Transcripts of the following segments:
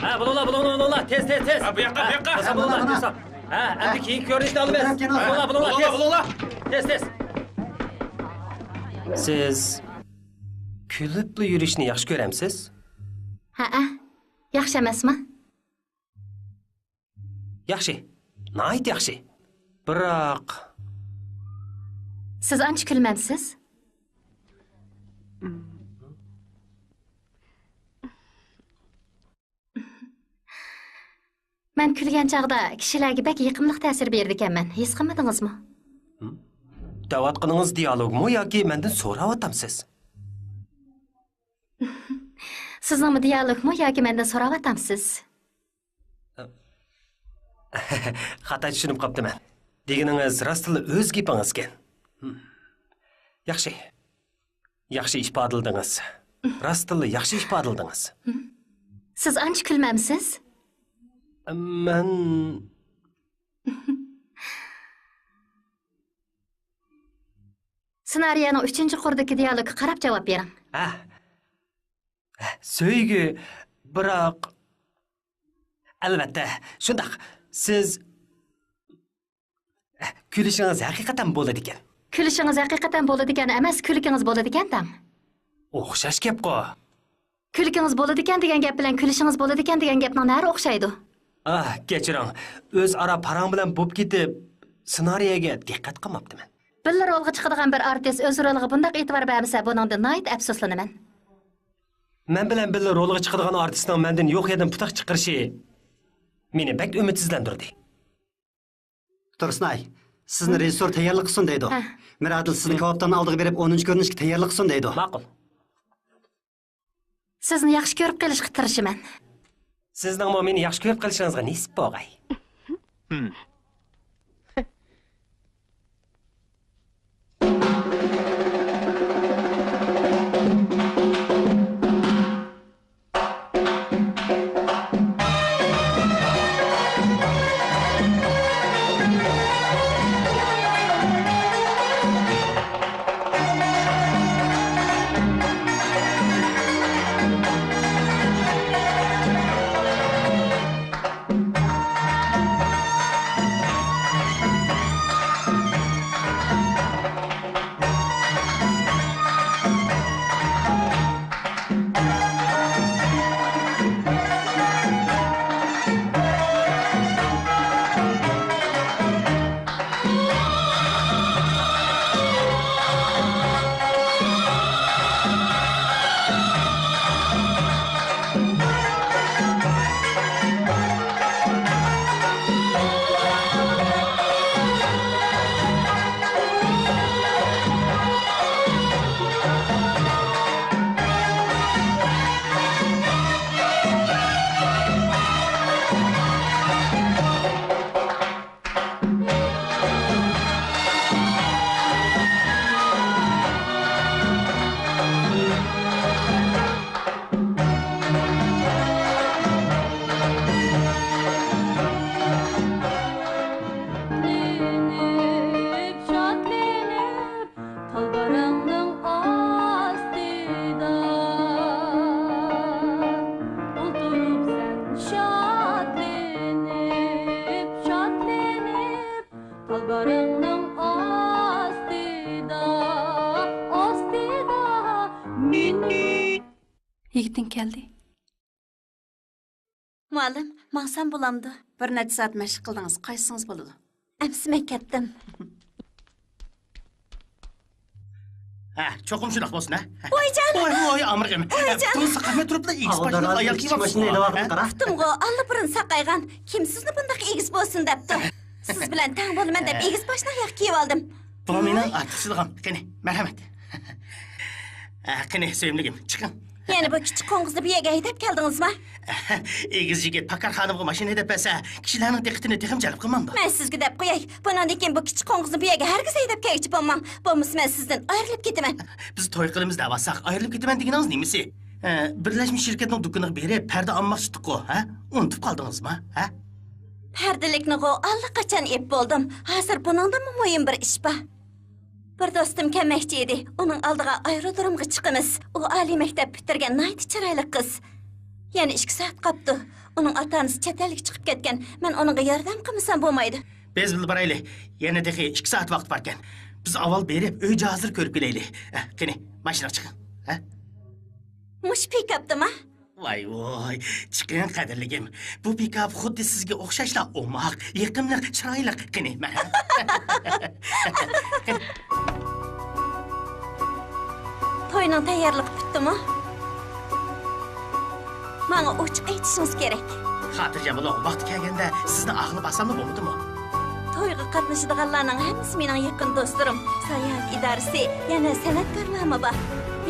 Ha, bulola, tez. Ha, bu yoqqa. Bulola. Ha, endi keyin ko'rinishni olib ber. Bulola, tez. Siz kulibli yurishni yaxshi ko'ramsiz? Ha, yaxshi emasmi? Yaxshi. Nihoyat yaxshi. Biroq Siz ancha kulmamsiz? Men kulgan chaqda kishilarga bak yiqimliq ta'sir berdi ekanman. His qilmadingizmi? da'vat dialogmi yoki mendan so'rayapsiz? Sizningmi dialogmi yoki mendan so'rayapsiz? Xato tushunib qoptiman. Deganingiz rostli o'z gapingiz ekan. Yaxshi ifodaldingiz. Rostli yaxshi ifodaldingiz. Siz ancha kulmamsiz? Men Ssenariyning 3-qurdagi dialogga qarab javob bering. Söygü, biroq albatta, shundaq. Siz kulishingiz haqiqatan bo'ladi ekan. Kulishingiz haqiqatan bo'ladi ekan emas, kulikingiz bo'ladi ekan-da. O'xshash gap-ku. Kulikingiz bo'ladi ekan degan gap bilan kulishingiz bo'ladi ekan degan gapning nari o'xshaydi. Kechiring. O'zaro parang bilan bo'lib ketib, ssenariyaga diqqat qilmabdiman. Bir rolga chiqadigan bir artist o'z roliga bunday e'tibor bermasa, buningdan nihoyat afsuslanaman. Men bilan birga rolga chiqadigan artistning mendan yo'q yerdan putoq chiqarishi meni bak umidsizlantirdi. To'rsnay, sizni rejissor tayyorlik qilsin deydi. Miradil sizni kavobdan oldiga berib 10-chi ko'rinishga tayyorlik qilsin deydi. Ma'qul. Sizni yaxshi ko'rib qilishga tirishaman. Sizning meni yaxshi ko'rib qilishingizga nisb bo'g'ay. Yigiting keldi. Muallim, maqsam bo'lamdi. Bir necha soat mashq qildingiz, qaysingiz bo'ladi? Amsimay ketdim. Cho'qim shunaq bo'lsin, ha? Voyjon! Voy, amirg'im. To'sa qamay turibdi, ekspashni ayol kiymoqchi. Qaftimg'o, allabirin saqaygan. Kim sizni bunday egiz bo'lsin debdi. Siz bilan tang bo'laman deb egiz boshni oyoq kiyib oldim. Bu mening artistligim. Qani, marhamat. Qani, sevimligim, chiqing. Yana bu kichik qo'ngizni bu yerga haydab keldingizmi? Egiz yigit Pakar xonimga mashina deb bersa, kishilarning diqqatini texim jalb qilmamdi. Men sizga deb qo'yay. Bundan keyin bu kichik qo'ngizni bu yerga hargiz haydab kelchi bo'lmang. Bo'lmasa men sizdan ayrilib ketaman. Biz to'y qilamiz deb olsak, ayrilib ketaman deganingiz nimasi? Birlashma shirkatning do'koniga berib, parda olmoqchidik-ku, ha? Unutib qoldingizmi, ha? Pardalikni-ku allaqachon ep bo'ldim. Hozir buningdan muhim bir ish bor. Bir do'stim kelmoqchi edi. Uning oldiga aerodromga chiqamiz. U oliy maktab bitirgan nihoyat chiroyli qiz. Yani 2 saat qaptı. Onun ata-anası chet elga chiqib ketgan. Men onunğa yordam qilmasam bo'lmaydi. Biz bilib barayli. Yana dahi 2 saat vaqt var ekan. Biz avval berib, uy hozir ko'rib kelayli. Qani, mashinaga chiqing. Mush pikapdimi? Voy, chiqing qadrligim. Bu pikap xuddi sizga o'xshashla o'moq, yiqimli, chiroyli. Qani, mana. To'yning tayyorligi bitdimi? Menga ochiq aytishingiz kerak. Xotirjam bo'ling, vaqti kelganda sizni aqlib asamli bo'lmadimi? To'yga qatnashadiganlarning hammasi mening yaqin do'stlarim. Sayohat idorasi, yana san'atkorlarmi bor.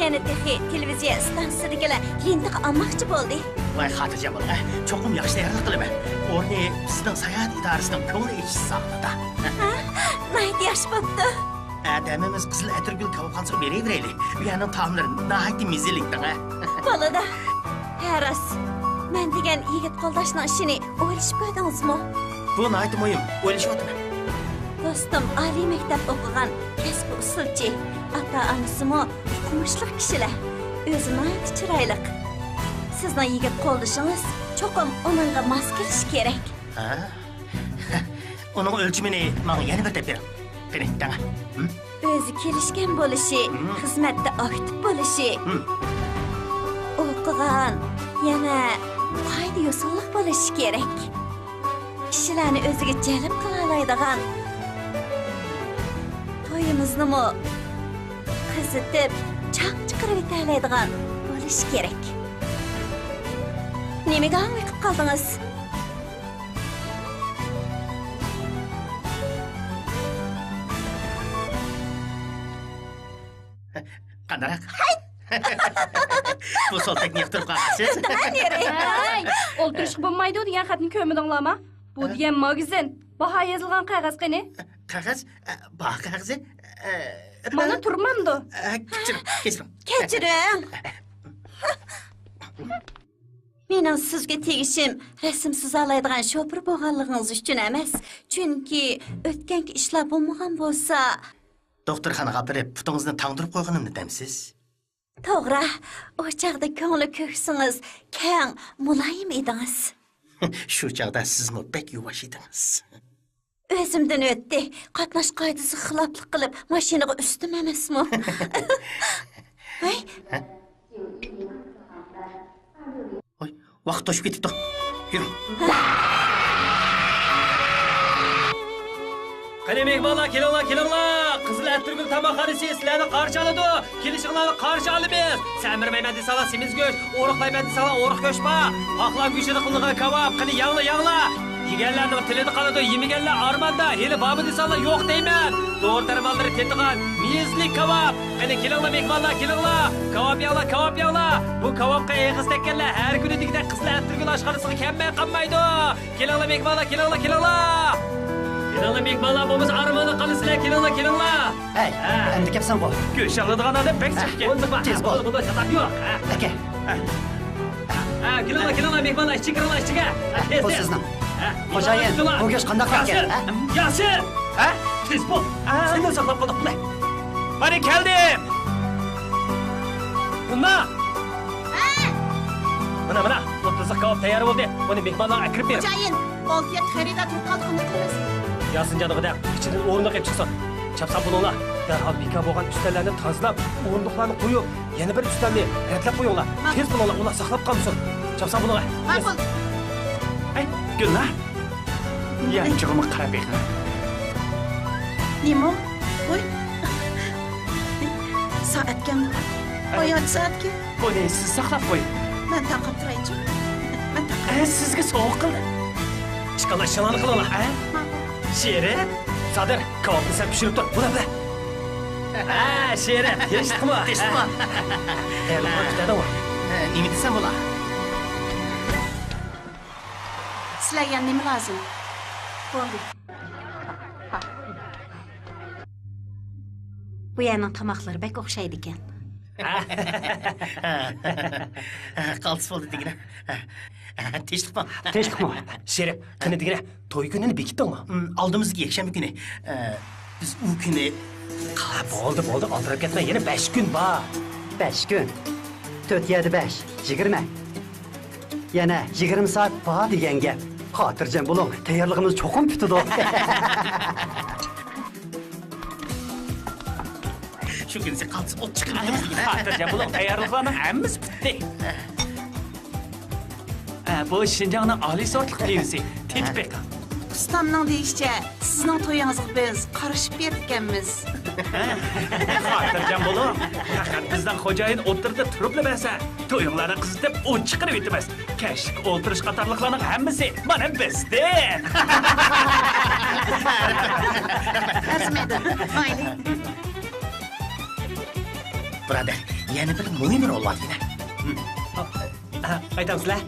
Yana texi televiziya stansiyasidagilar lentaga olmoqchi bo'ldi. Voy, xotirjam bo'ling. Cho'qim yaxshi tayyorlik qilaman. O'rni sizning sayohat idorasining ko'ngli ichish saqlada. Nayt yaxshi bo'pti. Adamimiz qizil atirgul kavqansiga beraveraylik. Bu yerning taomlari nihoyatda mezzilikdan. Bo'ladi. Haras, men degan yigit qo'ldashning ishini o'ylashib ko'rdingizmi? Bu nihoyatda muhim. O'ylashyapman. Do'stim oliy maktab o'qigan, kasb usulchi, ota-onasimi o'qimishli kishilar. O'zi nihoyat chiroyli. Sizning yigit qo'ldashingiz cho'qim uningga mos kelishi kerak. Uning o'lchimini menga yana bir deb bering. Qani, tanga. O'zi kelishgan bo'lishi, xizmatda aktiv bo'lishi, o'qigan, yana qoida usullik bo'lishi kerak. Kishilarni o'ziga jalb qila oladigan, to'yimizni qizitib, chaq chiqarib yetadigan bo'lishi kerak. Nimaga o'qib qoldingiz? Qandarak? Bu soltakni yoqtirib qolasiz? Ay, o'ltirishga bo'lmaydi degan xatni ko'rmadinglarmi? Bu degan magazin. Baho yozilgan qog'oz qani? Qog'oz? Baho qog'ozi? Mana turmamdi. Kechiring. Mening sizga tegishim rasmsiz oladigan shopir bo'lganligingiz uchun emas, chunki o'tganki ishlar bo'lmagan bo'lsa, doktorxonaga borib, putingizni tangdirib qo'yganimni demsiz? to'g'ri, o chaqda ko'ngli ko'ksingiz keng, muloyim edingiz. Shu chaqda sizmi bek yuvosh edingiz. O'zimdan o'tdi. Qatnash qoidasiga xiloflik qilib, mashinaga ustim emasmi? Voy, Voy, vaqt to'shib ketibdi. Yuring. Qani mehmonlar, kelinglar. Qizil atirgul tamoqxonasi sizlarni qarshi oladi. Kelishinglarni qarshi olamiz. Samirmayman desala semiz go'sht, o'riqlayman desala o'riq go'sht bor. Xohlab go'shtida qilingan kabob, qani yangla. Yeganlarning tilida qoladi, yemaganlar armonda. Hali bobi desala yo'q deyman. To'g'ri tarmalari tetigan mezli kabob. Qani kelinglar mehmonlar, Kabob yangla. Bu kabobga eg'iz tekkanlar har kuni degidek qizil atirgul oshxonasiga kelmay qolmaydi. Kelinglar mehmonlar, kelinglar. Kelinglar mehmonlar, bo'lmasa armonda qolasizlar, kelinglar. Hey, endi kelsan bu. Go'sht oladigan odam bek chiqgan. Tez bo'l. Bunda sabab yo'q. Aka, Kelinglar mehmonlar, ichiga. bu sizning. Xo'jayin, bu go'sht qanday qilgan? Yasir! Tez bo'l. Sendan saqlab qoldik bular. Mana keldim. Mana, o'ttiz kabob tayyor bo'ldi. Buni mehmonlarga kirib ber. Xo'jayin, Boltiyat xaridor turib qoldi, qanday qilamiz? Yasin janig'ida ichidan o'rindiq qilib chiqsin. Chapsan bo'linglar. Darhol beka bo'lgan ustallarni tozalab, o'rindiqlarni qo'yib, yana bir ustalni ratlab qo'yinglar. Tez bo'linglar, ular saqlab qolsin. Chapsan bo'linglar. Ma'qul. Ay, Gullar. Yanchig'imni qarab ber. Nima? Voy. Soatga. Oyat soatga. Buni siz saqlab qo'ying. Men taqib turaychi. Sizga sovuq qildi. Chiqinglar, shalani qilinglar, Sherif, Sadir, kabobni sen pishirib tur. Bula. Sherif, eshitdingmi? Tayyorlab kutadimi? Nima desam bo'lar? Sizlarga nima lozim? Bo'ldi. Bu yerning tomoqlari bek o'xshaydi ekan. Qaltis bo'ldi degina. Tinchlikmi? Sherif, qani degina, to'y kunini bekitdingmi? Oldimizga yakshanba kuni. Biz u kuni Bo'ldi, oldirib ketma, yana 5 kun bor. 5 kun. 4 7 5, 20. Yana 20 saat bağ degan gap. Xotirjam bo'ling, tayyorligimiz cho'qim bitdi. Shu kunsi qaltis ot chiqadi. Xotirjam bo'ling, tayyorliklarning hammasi bitdi. Bu Şinjanning oliy sortli mevasi, Tepeka. Ustamning deyishicha, sizning to'yingizga biz qarashib berganmiz. Xotirjam bo'ling. Faqat bizdan xo'jayin o'tirdi turib bilmasa, to'yinglarni qizitib o't chiqarib yetamiz. Kashlik o'tirish qatorliqlarning hammasi mana bizdan. Arzmaydi. Mayli. Birodar, yana bir muhim rol bor yana. Aytamsizlar?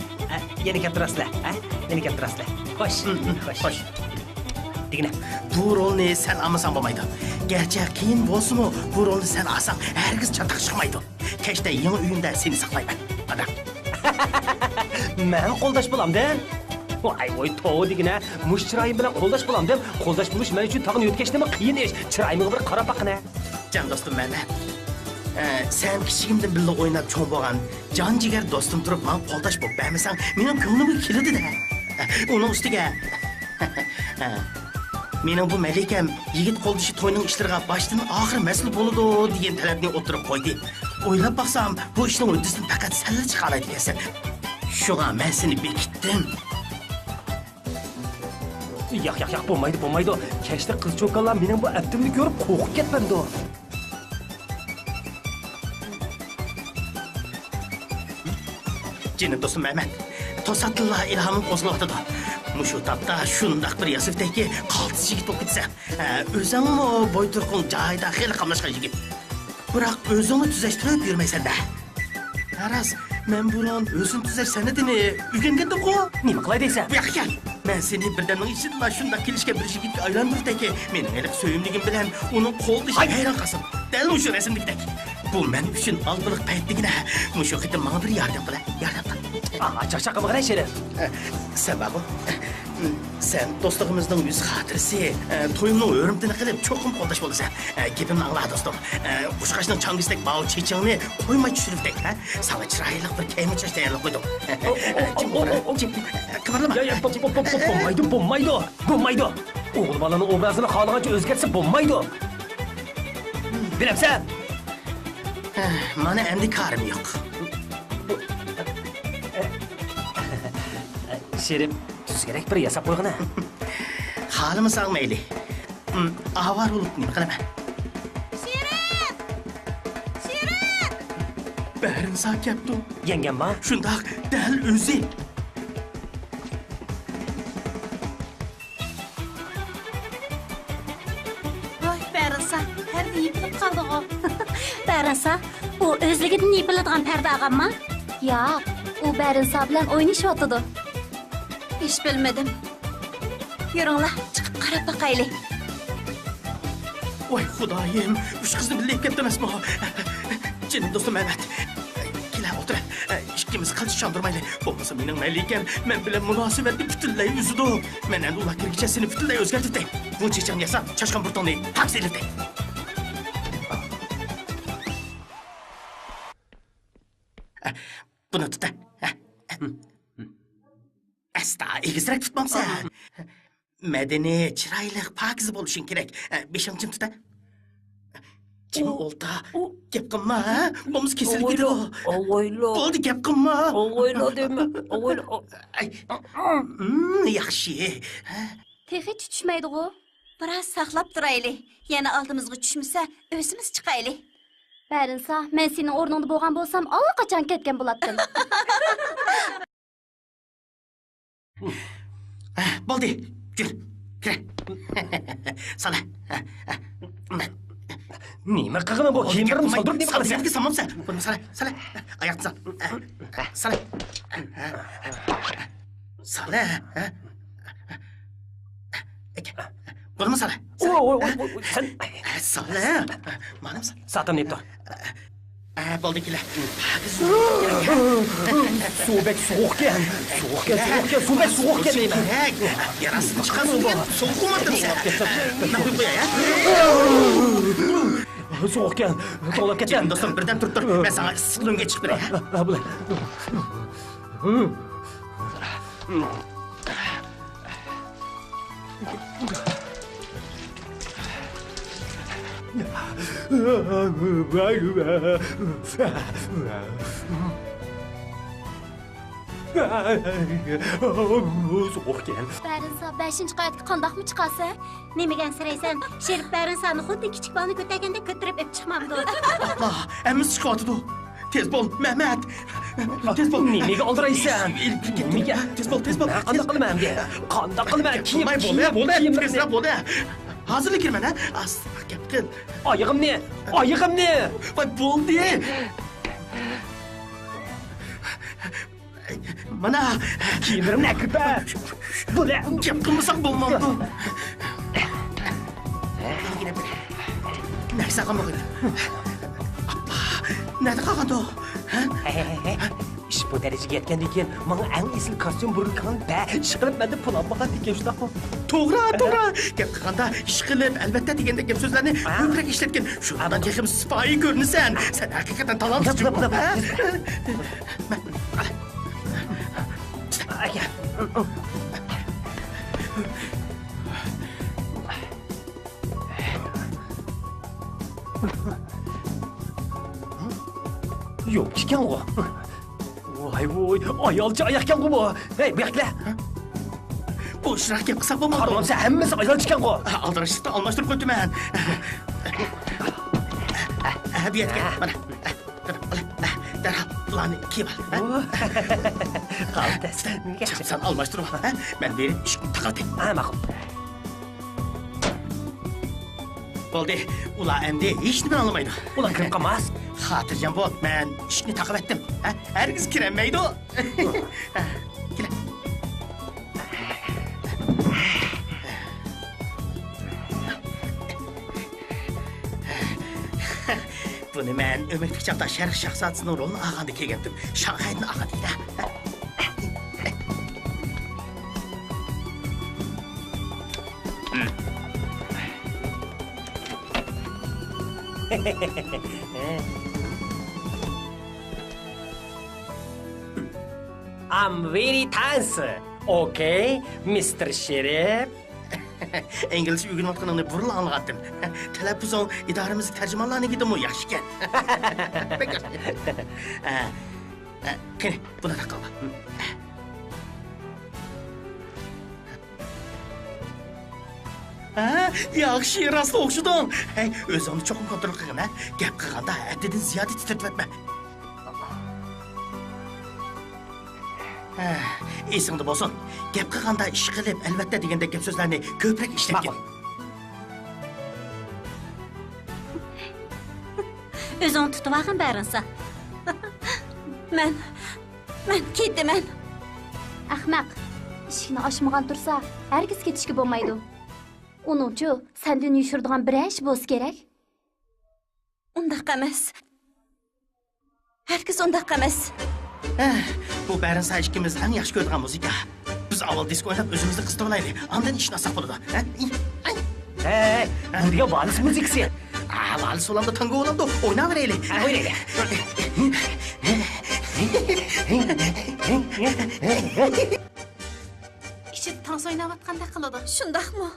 Yana gapirasizlar, ha? Yana gapirasizlar. Xo'sh, xo'sh. Degine, bu rolni sen almasan bo'lmaydi. Gerçi qiyin bo'lsa-mu, bu rolni sen alsang, hergiz çataq chiqmaydi. Kechda yangi uyimda seni saqlayman. Ana. Men qo'ldash bo'lamdan. Voy, to'g'ri degina, mush chiroyim bilan qo'ldash bo'lamdan. Qo'ldash bo'lish men uchun tag'in yo'tkashdimi qiyin ish. Chiroyimga bir qarab baqina. Can dostum Mehmet. Sen kichigimdan birga o'ynab cho'ng bo'lgan jon jigar do'stim turib, men qo'ldash bo'lib bermasang, mening ko'nglimga keladi-da. Uning ustiga mening bu malikam yigit qo'ldishi to'yning ishlariga boshdan oxir mas'ul bo'ladi degan talabni o'tirib qo'ydi. O'ylab baxsam, bu ishning uddasidan faqat salla chiqa oladi ekansan. Shunga men seni bekitdim. Yo'q, bo'lmaydi. Kechda qiz cho'kanlar mening bu abdimni ko'rib qo'rqib ketmadi. Canım dostum Mehmet, tosatlılar ilhamın qo'zg'oqtida. Mushu tapda shundaq bir yasifdagi qaltis yigit bo'lib ketsa, o'zingmi bo'y turqing joyida xil qamlashgan yigit. Biroq o'zingni tuzashtirib yurmaysan-da. Aras, men buron o'zim tuzash san'atini o'rgangandim-ku. Nima qilay deysan? Bu yoqqa kel. Men seni birdamning ichida shundaq kelishga bir yigitga aylantirdiki, mening iliq so'yimligim bilan uning qo'ldishi hayron qolsin. Dal o'sha rasmdagidek. Bu men uchun oldilik paytligina. Mushu qitim menga bir yordam qil. Chaqchaqqa qarang Sherif. Sababi sen do'stligimizning yuz xotirasi, to'yimning o'rimtini qilib cho'qim qo'ldash bo'lasan. Gapimni angla do'stim. Qushqashning changizdek bao chechingni qo'ymay tushiribdek, ha? Sana chiroyli bir kiyim-kechak tayyorlab qo'ydim. Bo'lmaydi. O'g'il bolaning obrazini xohlagancha o'zgartsa bo'lmaydi. Bilamsan? Mana endi karim yo'q. Sherif, tuz kerak bir yasab qo'yg'ina. Halimsan mayli. Avar bo'lib nima qilaman? Sherif! Barin sakapdi. Yengamma? Shundoq dal o'zi. Voy, Barinsa, perda yipilib qoldi-ku. Barinsa, u o'zligidan yipiladigan parda og'ammi? Yo'q, u Barinsa bilan o'ynashyotdi. Hiç bilmedim. Yürünglar, çıkıp qarab baqaylik. Voy xudoyim, uch qizni birga ketdi emasmi? Canım do'stim Mehmet. Kela o'tir. Ikkimiz qaltis chandurmaylik. Bo'lmasa mening malikam men bilan munosabatni butunlay uzdi. Men endi ular kirgicha seni butunlay o'zgartirdi. Bu checham yasab, chashqan burtonni taqsilirdi. Buni tut. Asta, egizrak tutmamsan. Madaniy, chiroyli, pokiz bo'lishing kerak. Beshinchim tuta. Kim olta? Gap qilma, bo'lmasa kesilib ketadi. O'ylo. Bo'ldi, gap qilma. O'ylo dema. O'ylo. Yaxshi. Texi tushmaydi-ku. Biraz saqlab turaylik. Yana oldimizga tushmasa, o'zimiz chiqaylik. Barinsa, men sening o'rningda bo'lgan bo'lsam, allaqachon ketgan bo'lardim. Bo'ldi. Yur. Kir. Sana. Nima qilg'ini bu kiyimlarimni soldirib nima qilasan? Senga samamsan. Buni sana. Oyoqni sol. Sana. Sana. Buni sana. Sen Sana. Manam sana. Satam nep tur. Bo'ldi kelar. Suvbek sovuqkan. Suvbek sovuqkan deyman. Yarasini chiqar suvga. Sovuq qo'ymadimsan. Nima qilib qo'yay? Sovuqkan. To'lab ketgan. Do'stim birdan turib tur. Men sana issiqligimga chiqib beray. Soğuk gel. Bärinsa 5-nji qavatga qandaqmı chiqasa? Немеген сырайсан, Шерif Бәрінсаны xuddi kichik balni ko'targanda ko'tarib ep chiqmamdi. Allah, əmiz çıxartıdı. Tez bol, Mehmet. Tez bol. Nimaga oldiraysan? Nimaga? Tez bol, tez bol. Qanday qilman endi? Qanday qilman? Qilmay bo'l, tezroq bo'l. Hazırlık kirmen ha? Asla gap qil. Oyog'imni, oyog'imni. Voy bo'ldi. Mana Kiyimlarimni kirpa. Bo'la. gap qilmasang bo'lmamdi. Naysa qilmoqdi. Nada qolgandi o? Ish bu darajaga yetgandan keyin menga eng esil kostyum burkan ba ish qilib menda pul olmagan degan shundaqmi? To'g'ri. Gap qilganda ish qilib, albatta deganda gap so'zlarni ko'proq ishlatgan. Shundan keyin sifoyi ko'rinasan. Sen haqiqatan talantli. Yo'q ekan u. Voy, ayolcha oyoqkan bu. Hey, bu yoqda. Bo'shroq gap qilsa bo'lmaydi. Qarmamsa hammasi ayolcha ekan bu. Aldirishni almashtirib qo'ydiman. Bu yerga mana. Darhol ularni kiyib ol. Qaltis. Sen almashtirib ol. Men berib ishni taqatay. Ma'qul. Bo'ldi. Ular endi hech nima anlamaydi. Ular kirib qolmas. Xotirjam bo'l. Men ishni taqib etdim. Hargiz kirolmaydi. Kela. Buni men ömürlük çağda Şərq şahzadəsinin rolunu ağanda kelgandim. Şanghayning ağa deydi. I'm very thanks. Okay, Mr. Sheriff. İngilizce öyrənətqanını burul anlattım. Tələbbüzün idarəmizin tərcümanlarına gidim o yaxşı ikən. Pek yaxşı. Qani, buna da qalma. Yaxşı, rastla oxşudun. Hey, özünü çoxum kontrol qılın, ha? Gəp qılğanda həddidən ziyadə titrətmə. Esingdə bolsun. Gəp qılğanda iş qılıb, əlbəttə degəndə gəp sözlərini köprək işlətgin. Özün tutub ağın Bərinsa. Mən ketdim. Ahmaq. Eshikni ochmagan tursa, hargiz ketishga bo'lmaydi. Uningchi sendan yushirdigan bir ish bo'lsa kerak. Undaq emas. Hargiz undaq emas. Bu Bərinsa ikimiz ən yaxşı görüdüğən muzika. Biz avval disko oynab özümüzü qıstırıb alaylı. Ondan işini asaq buludu. Hey, bu diye vals müziksi. Vals olan da tango olan da oyna vereyli. Oynayla. İçib tans oynavatqanda qılады. Şundaqmı?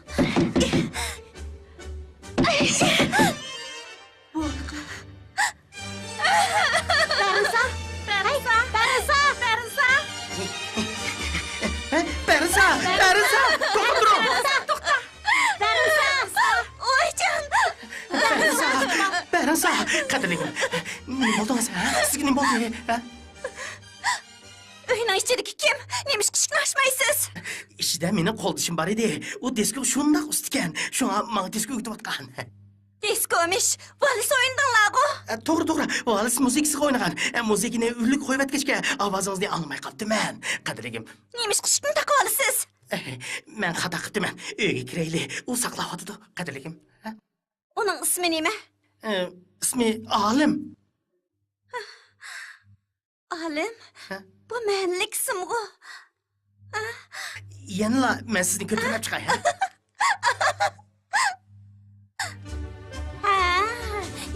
Bərinsa! Toxun durun! Oycan! Bərinsa! Qadirligim, ne oldu sen? Sizge ne oldu? Öyün içindeki kim? Neymiş kışkınaşmaysız? İşte menin qol dişim var idi. O disko şundaq üstüken. Şuna bana disko ögüdüp atqan. Diskomiş, valis oyundanlağı. To'g'ri, valis musiqasi o'ynagan. Musiqani urlik qo'yib atgachga ovozingizni almay qolibdi men. Qadrligim. Neymiş kışkını taqolisiz? Men xato qilibman. Uyga kirayli. U saqlayotdi, qadrligim. Onun ismi nima? İsmi Alim. Alim? Bu mənlik simg'u. Yanıla men sizni ko'tarib chiqay, ha?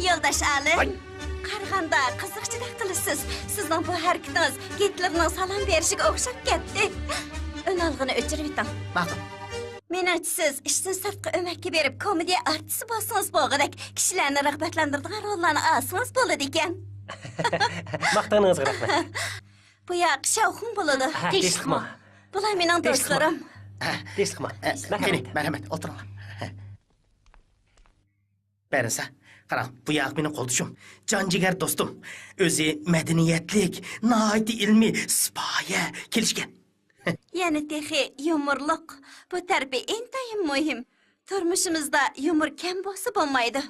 Yoldaş Alim. Qarğanda qiziqchilik qilasiz. Sizning bu harakatiniz Gitlerning salom berishiga o'xshab ketdi. yalğını öçürüp itin. Ma'qul. Menimcha siz ishdan sirtqa o'makka berib komediya artisti bo'lsangiz bo'lg'idek kishilarni rag'batlantiradigan rollarni olsangiz bo'ladi ekan. Maqtaningizga rahmat. Bu yoq shavxun bo'ladi. Tinchlikmi? Bular mening do'stlarim. Tinchlikmi? Qani, marhamat, o'tiringlar. Bersa, qarang, bu yoq mening qo'ldoshim, jonjigar do'stim. O'zi madaniyatlik, nihoyat ilmiy, sipoya kelishgan. Yana texi yumorliq. Bu tarbiya intayin muhim. Turmushimizda yumor kam bo'lsa bo'lmaydi.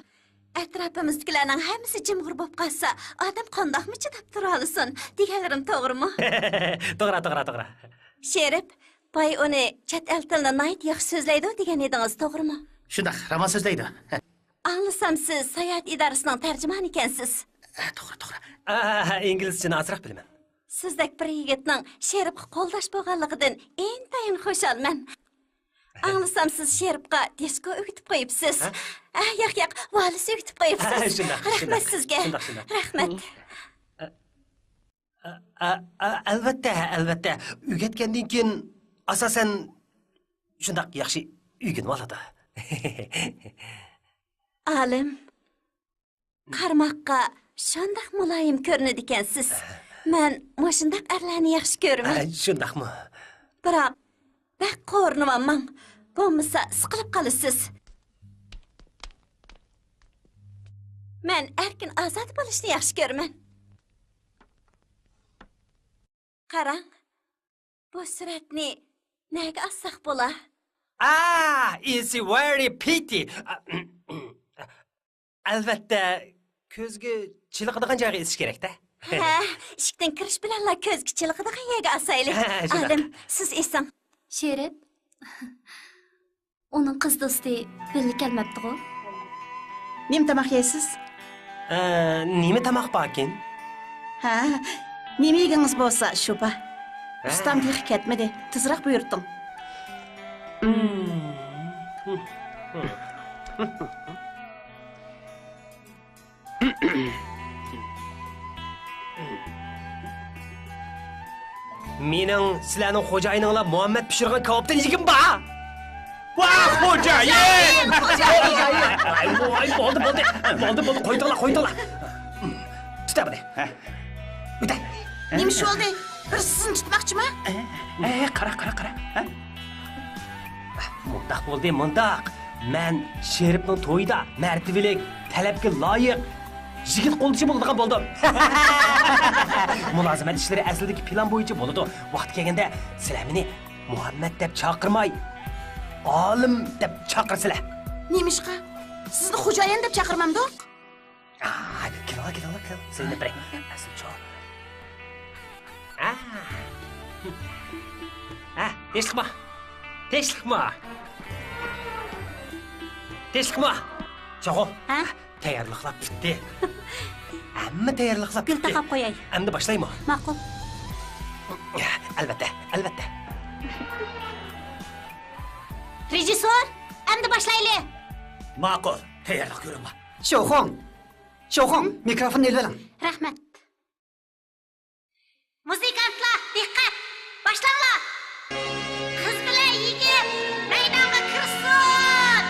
Atrofimizdagilarning hammasi jimg'ir bo'lib qolsa, odam qandoqmi chidab tura olsin? Deganlarim to'g'rimi? To'g'ri. Sherif, boy uni chet el tilida nihoyat yaxshi so'zlaydi degan edingiz, to'g'rimi? Shundoq, roman so'zlaydi. Anglasam siz sayohat idorasining tarjimoni ekansiz. To'g'ri. Inglizchani ozroq bilaman. Sizdek bir yigitning Sherifga qo'ldosh bo'lganligidan intayin xursandman. Anglasam siz Sherifga disko o'gitib qo'yibsiz. Yo'q, valis o'gitib qo'yibsiz. Rahmat sizga. Rahmat. Albatta. O'rgatgandan keyin asosan shundoq yaxshi o'rganib oladi. Alim, qarmoqqa shundoq muloyim ko'rinadi ekansiz. Men shundoq arlarni yaxshi ko'raman. Shundaqmi? Biroq bak qo'rnimman. Bo'lmasa siqilib qolasiz. Men erkin ozod bo'lishni yaxshi ko'raman. Qarang. Bu suratni nega olsak bo'lar? It's very pity. Albatta, ko'zga chiliqadigan joyga isish kerak-da. Eshikdan kirish bilanla ko'zga chiliqadigan yerga asaylik. Alim, siz esing. Sherif, uning qiz do'sti belli kelmabdi-ku. Nima tamoq yeysiz? Nima tamoq borkin? Ha, nima yegingiz bo'lsa, shuba. Ustam texi ketmadi. Tezroq buyurdim. Mening sizlarning xo'jayininglar Muhammad pishirgan kabobdan yegim bor. Voy, xo'jayin! Bo'ldi, qo'ydilar. Tuta buni. O'ta. Nima shu oldi? Bir sizin tutmoqchimi? Qara. Mundaq bo'ldi, mundaq. Men Sherifning to'yida martabalik, talabga loyiq yigit qo'ldishi bo'ladigan bo'ldim. Mulozimat ishlari aslidagi plan bo'yicha bo'ladi. Vaqt kelganda sizlar meni Muhammad deb chaqirmay, olim deb chaqirsizlar. Nima ishqa? Sizni xo'jayin deb chaqirmamdi-ku. Kelinglar. Seni bir asl Tinchlikmi? Cho'g'o. Tayyorliqlar bitdi. Hamma tayyorliqlar bitdi. Gul taqab qo'yay. Endi boshlaymi? Ma'qul. Albatta. Rejissor, endi boshlaylik. Ma'qul. Tayyorlik ko'ringlar. Sho'xon, mikrofonni elib oling. Rahmat. Muzikantlar, diqqat! Boshlanglar! Qiz bilan yigit maydonga kirsin!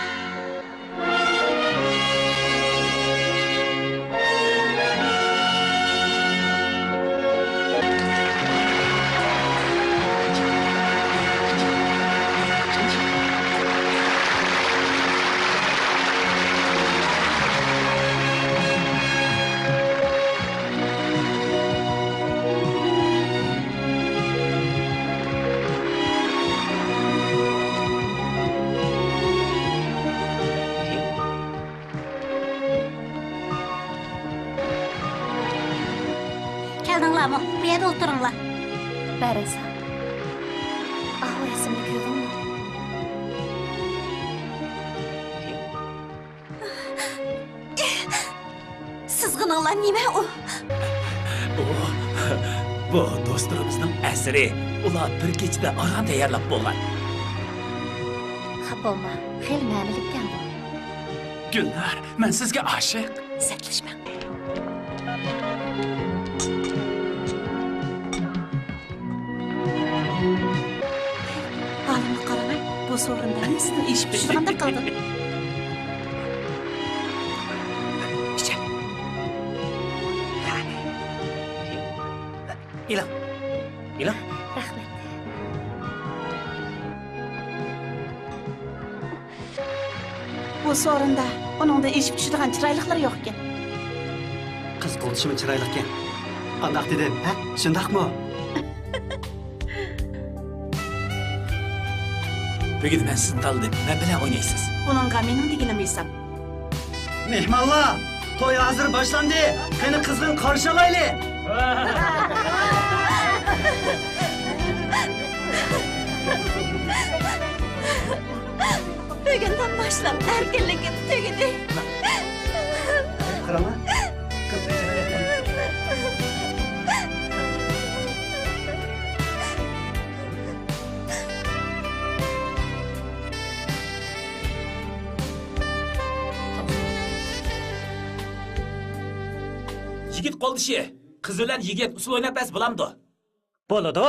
Keldinglarmi? Bu yerda o'tiringlar. Barasa. Resimni ko'rdingmi? Sizg'ininglar nima u? Bu do'stlarimizning asri. Ular bir kechada organ tayyorlab bo'lgan. Xafa bo'lma, xeyli ma'nilikkan bu. Gullar, men sizga oshiq. Satlashma. bu sorunda sizning ish pishirganda qildim. İçer. İlan. İlan. Rahmat. Bu sorunda oningda ish pishirgan chiroyliqlar yo'q ekan. Qiz qo'lishimi chiroyli ekan. Qandaq dedim, ha? Shundaqmi? Bugün ben sizin tanıdım. Ben bilen oynaysınız. Buningga mening deganim hesab. Mehmonlar, to'y hozir boshlandi. Qani qizni qarshi olaylik. Bugundan boshlab erkinligim tugadi. Qarama. Yigit qo'l ishi. Qiz bilan yigit usul o'ynab bas bo'lamdi. Bo'ladi.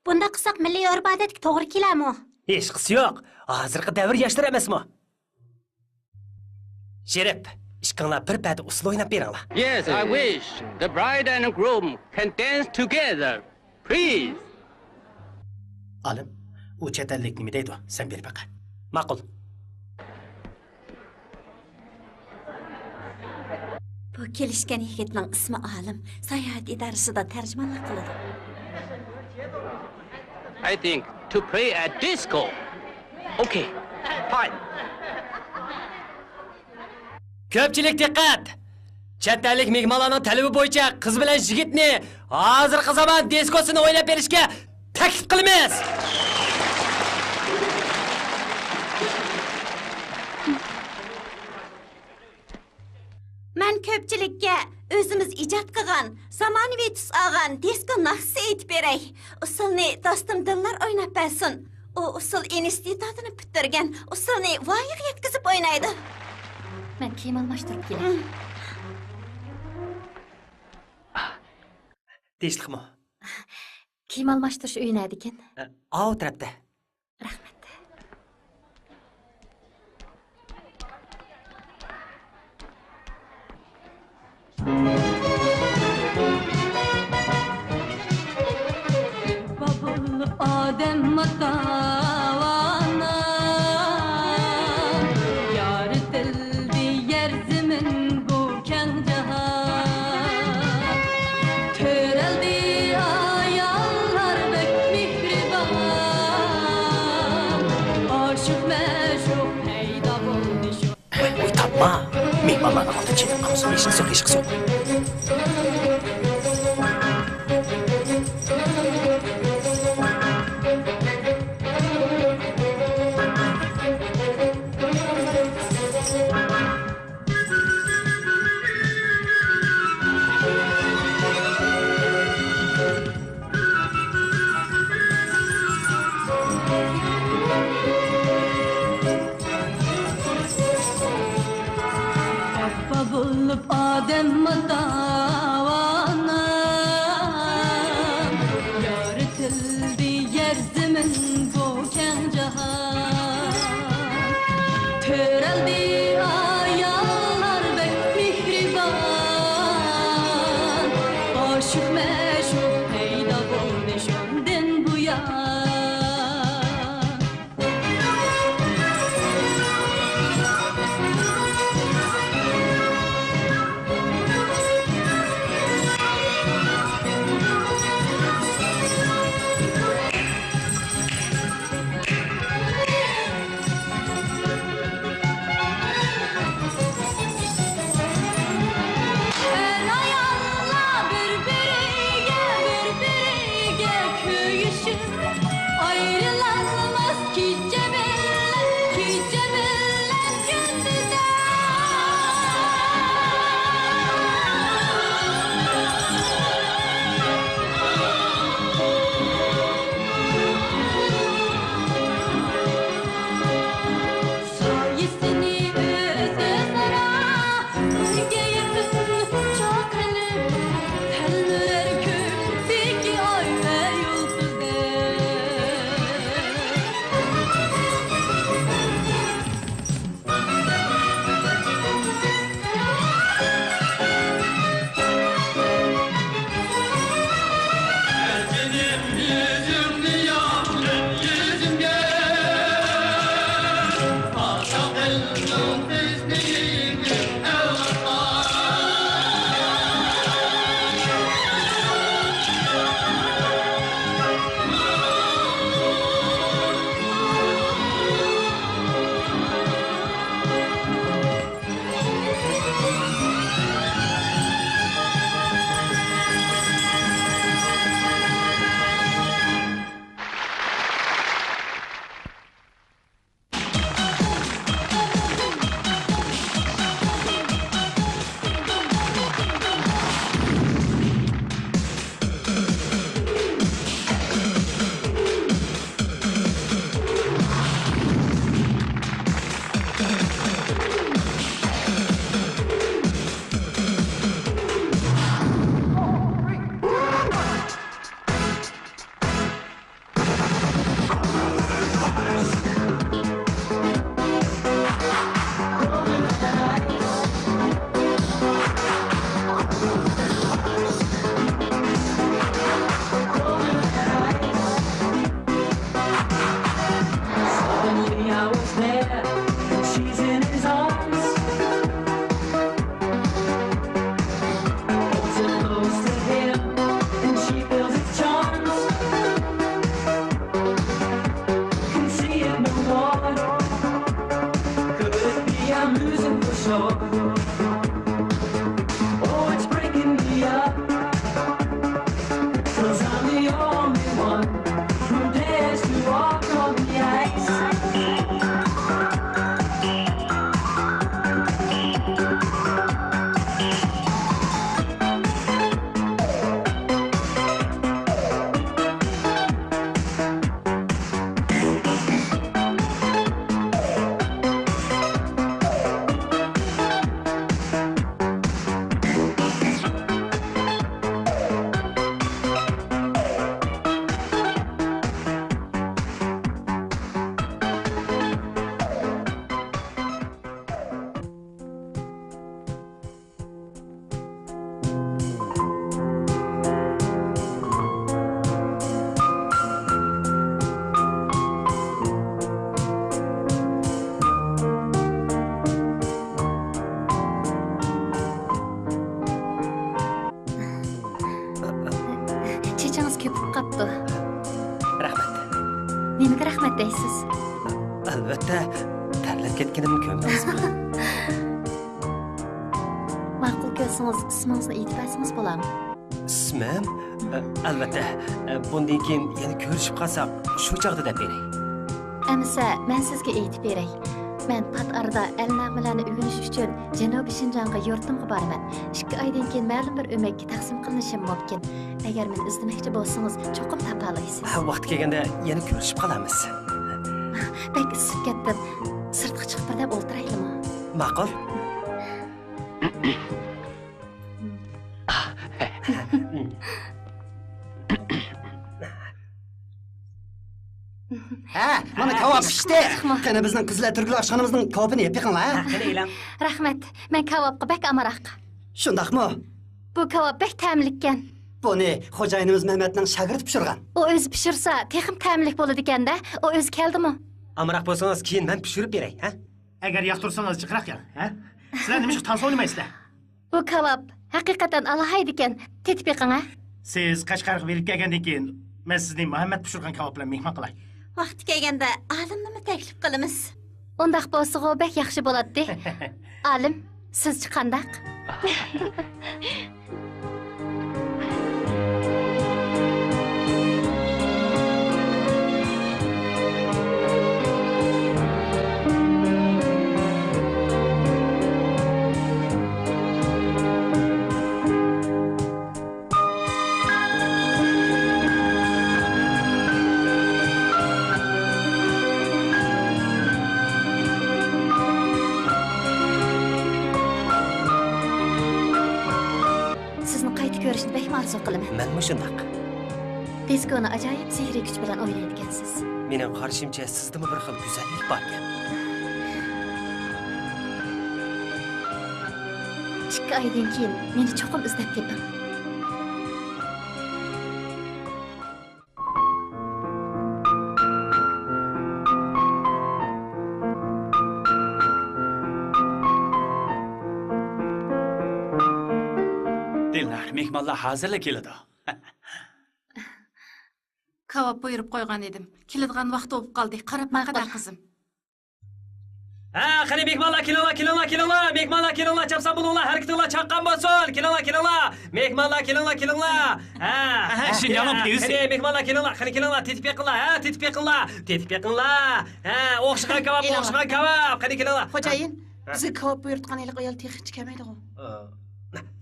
Bunda qilsak milliy urf-odatga to'g'ri keladimi? Hech qisi yo'q. Hozirgi davr yoshlar emasmi? Sherif, ishqinglar bir payt usul o'ynab beringlar. Yes, I wish the bride and groom can dance together. Please. Alim, u chet ellik nima deydi? Sen ber baqa. Ma'qul. Bu kelishgan yigitning ismi Olim. Sayohat idorasida tarjimonlik qiladi. I think to play at disco. Okay, fine. Ko'pchilik diqqat. Chet ellik mehmonlarning talabi bo'yicha qiz bilan yigitni hozirgi zamon diskosini o'ynab berishga taklif qilamiz. Men ko'pchilikka o'zimiz ijod qilgan, zamonaviy tus olgan disko naqsi aytib beray. Usulni do'stim Dillar o'ynab bersin. U usul institutini bitirgan, usulni voyaga yetkazib o'ynaydi. Men kiyim almashtirib kelay. Tinchlikmi? Kiyim almashtirish uyi naydi ekan? O tarafda. Rahmat. Babul Adem matavana Yar dildi yer zemin bu keng jahan Töreldi ayallar bek mihriban Aşık meşuk peyda buldu şu Oy tapma. Mehmonlarni oldi chilib qolsin. Hech qisi yo'q, hech qisi yo'q. Babul Adem matavana Yar tildi yer zemin bu keng jahan Töreldi ayallar bek mihriban Aşık meşuk peyda buldu şundan bu yan akchangiz ko'pib qapti. Rahmat. Nimaga rahmat deysiz? Albatta, tarlab ketganimni ko'mdingizmi? Ma'qul ko'rsangiz ismingizni aytib bersangiz bo'ladimi? Ismim? Albatta, bundan keyin yana ko'rishib qolsak, shu chog'da deb beray. Amsa, men sizga aytib beray. Men pat arada el-nag'malarni o'rganish uchun Janubiy Shinjonga yurtimga boraman. 2 oydan keyin ma'lum bir o'makka taqsim qilinishim mumkin. Agar meni izlamoqchi bo'lsangiz, cho'qim topa olasiz. Vaqt kelganda yana ko'rishib qolamiz. Bek isib ketdim. Sirtga chiqib bir deb o'ltiraylikmi? Ma'qul. Ha, mana kebab pishdi. Qani bizning qizlar turklar oshxonamizning kebabini yeb yiqinglar, ha? Qani elam. Rahmat. Men kebabga bek amaraq. Shundaqmi? Bu kebab bek ta'mlikkan. Buni xo'jayinimiz Mehmetning shagirdi pishirgan. O o'zi pishirsa, texim ta'mlik bo'ladi ekanda. O o'zi keldimi? Amroq bo'lsangiz, keyin men pishirib beray, ha? Agar yoqtirsangiz chiqroq kel, ha? Sizlar nima tan o'ynaysizlar? Bu kebab haqiqatan alohida ekan. Tetib yiqing, ha? Siz Qashqarga berib kelgandan keyin men sizning Muhammad pishirgan kebab bilan mehmon qilay. Vaqti kelganda olimni taklif qilamiz. Undaq bo'lsa, o bek yaxshi bo'ladi. Olim, sizchi qandaq? Ko'rishni bek arzu qilaman. Men shundaq. Diskoni ajoyib sehriy kuch bilan o'ynaydigansiz. Mening qarashimcha sizdami bir xil go'zallik bor ekan. 2 oydan keyin meni cho'qim izlab teping. Mehmonlar hozirla keladi. Kebab buyurib qo'ygan edim. Keladigan vaqt bo'lib qoldi. Qarab maqada qizim. Ha, qani mehmonlar kelinglar. Mehmonlar kelinglar, chapsan bo'linglar, harakatinglar chaqqan bo'lsin. Kelinglar. Mehmonlar kelinglar. Ha, Shinjonim deysiz. Qani mehmonlar kelinglar, tetib yiqinglar, ha, tetib yiqinglar. Ha, o'xshagan kebab. Qani kelinglar. Xo'jayin, bizga kebab buyurtgan ayol texnik kelmaydi.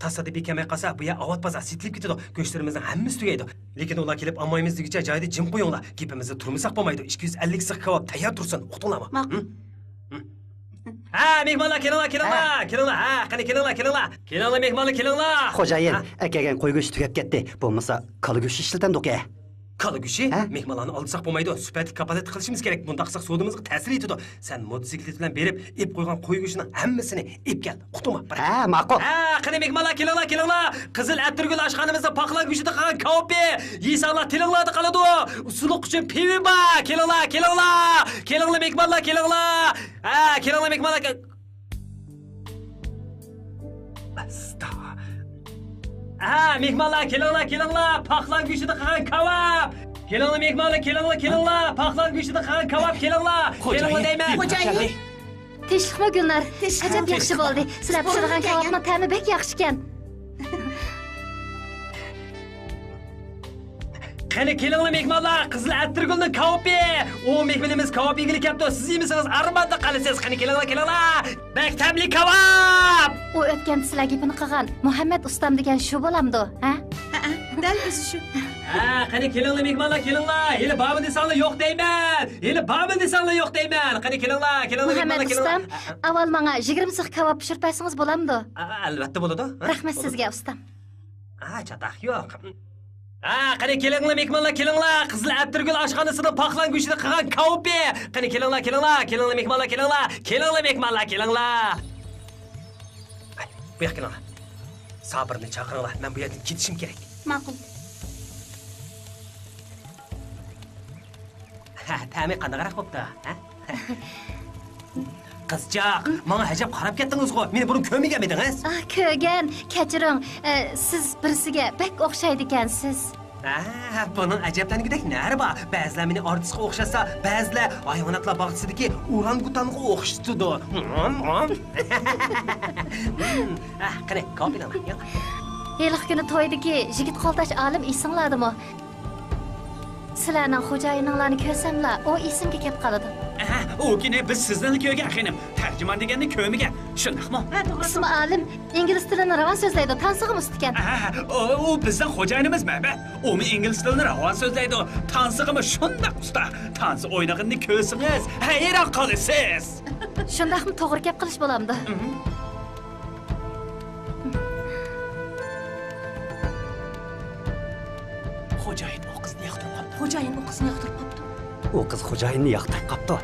Tasodifiy kelmay qolsa, bu yer avot bozor sitilib ketadi. Go'shtlarimizning hammasi tugaydi. Lekin ular kelib ammoyimizligicha joyida jim qo'yinglar. Gapimizni turmasak bo'lmaydi. 250 siq kebab tayyor tursin. Uqtinglarmi? Ma'qul. Ha, mehmonlar kelinglar. Ha, qani kelinglar. Kelinglar mehmonlar kelinglar. Xo'jayin, akagan qo'y go'shti tugab ketdi. Bo'lmasa, kala go'shti ishlatamiz-ku. Kala go'shti? Mehmonlarni olsak bo'lmaydi. Sifatli kapolat qilishimiz kerak. Bunda qilsak sodimizga ta'sir etadi. Sen motosiklet bilan berib, ip qo'ygan qo'y go'shtining hammasini ip kel. Qutuma. Ha, ma'qul. Ha, qani mehmonlar kelinglar. Qizil Atirgul oshxonamizda paxlan go'shti qilgan kebab. Yeysanlar tilinglarda qoladi. Suluq uchun pivi bor. Kelinglar. Kelinglar mehmonlar kelinglar. Ha, kelinglar mehmonlar. Basta. Ha, mehmonlar kelinglar. Paxlan go'shti qilgan kebab. Kelinglar mehmonlar kelinglar. Paxlan go'shti qilgan kebab kelinglar. Kelinglar deyman. Xo'jayin. Tinchlikmi Gulnar? Ajab yaxshi bo'ldi. Sizlar pishirgan kebabning ta'mi bek yaxshi ekan. Qani kelinglar mehmonlar, Qizil Atirgulning kebabi. O mehmonimiz kebab yegili kelibdi. Siz yemisiz, armonda qolasiz. Qani kelinglar. Maktabli kebab. U o'tgan sizlar gapini qilgan Muhammad ustam degan shu bo'lamdi, ha? Dal o'zi shu. Ha, qani kelinglar mehmonlar kelinglar. Hali bormi desanlar yo'q deyman. Qani kelinglar Muhammad ustam, avval menga 20 siq kebab pishirib bersangiz bo'lamdi? Albatta bo'ladi. Rahmat sizga ustam. Chataq yo'q. Ha, qani kelinglar mehmonlar kelinglar. Qizil Atirgul oshxonasida paxlan go'shti qilgan kebab. Qani kelinglar mehmonlar kelinglar. Bu yoqqa kelinglar. Sabrni chaqiringlar. Men bu yerdan ketishim kerak. Ma'qul. Ha, ta'mi qanaqaroq bo'pti, ha? Qizchaq, menga ajab qarab ketdingiz-ku. Meni buni ko'rmagan edingiz? Ko'rgan, kechiring. Siz birisiga bek o'xshaydi ekansiz. Bunun acablanigidek nari bor. Ba'zilar meni artistga o'xshasa, ba'zilar hayvonotlar bog'chasidagi orangutanga o'xshatadi. Qani, kopilan. Heliq kuni to'ydagi yigit qo'ldash olim esingladimi? Sizlarning xo'jayininglarni ko'rsamla, o esimga kelib qoladi. O kuni biz sizni ko'rgan xinim. Tarjimon deganni ko'rmagan. Shundaqmi? Ismi olim, ingliz tilini ravon so'zlaydi, tansig'imiz ekan. O bizning xo'jayinimiz mana. U ingliz tilini ravon so'zlaydi. Tansig'imi shundaq usta. Tansi o'ynag'ini ko'rsangiz, hayron qolasiz. Shundaqmi to'g'ri gap qilish bo'lamdi. Xo'jayin o qizni yoqtirib qopti. Xo'jayin o qizni yoqtirib qopti. O qiz xo'jayinni yoqtirib qopti.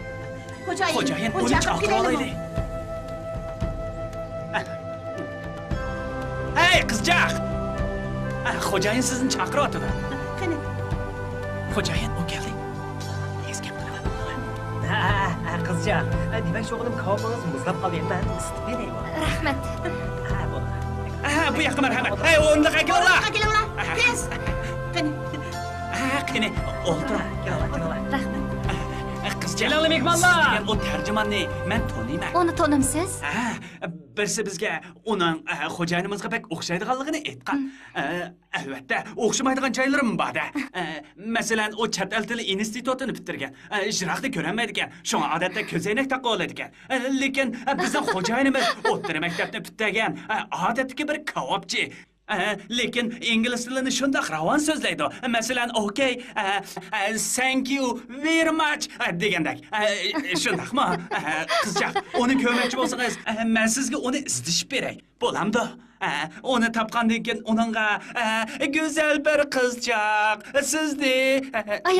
Xo'jayin uni chaqirib olaylik. Hey qizchaq. Xo'jayin sizni chaqiryapti. Qani. Xo'jayin o keldi. Tez gap qilaman. Qizcha, demak shu o'g'lim kavobingiz muzlab qolyapman. Isitib beray. Rahmat. Bu yoqqa marhamat. Hey, o'nda qaytinglar. Kelinglar. Tez. Qani. Qani, o'ltir. Rahmat. Qizcha. Kelinglar mehmonlar. O tarjimonni men taniyman. Uni tanimsiz? Birisi bizga uning xo'jayinimizga pek o'xshaydiganligini aytgan. Albatta, o'xshamaydigan joylarim bor-da. Masalan, o chet el tili institutini bitirgan. Ijroqni ko'rolmaydigan. Shunga odatda ko'zoynak taqib oladigan. Lekin bizning xo'jayinimiz o'rta maktabni bitirgan. Odatdagi bir kavobchi. Lekin ingliz tilini shundoq ravon so'zlaydi. Masalan, okay, thank you very much degandak. Shundaqmi? Qizchaq, uni ko'rmoqchi bo'lsangiz, men sizga uni izdishib beray. Bo'lamdi? Uni topgandan keyin uningga go'zal bir qizchaq, sizni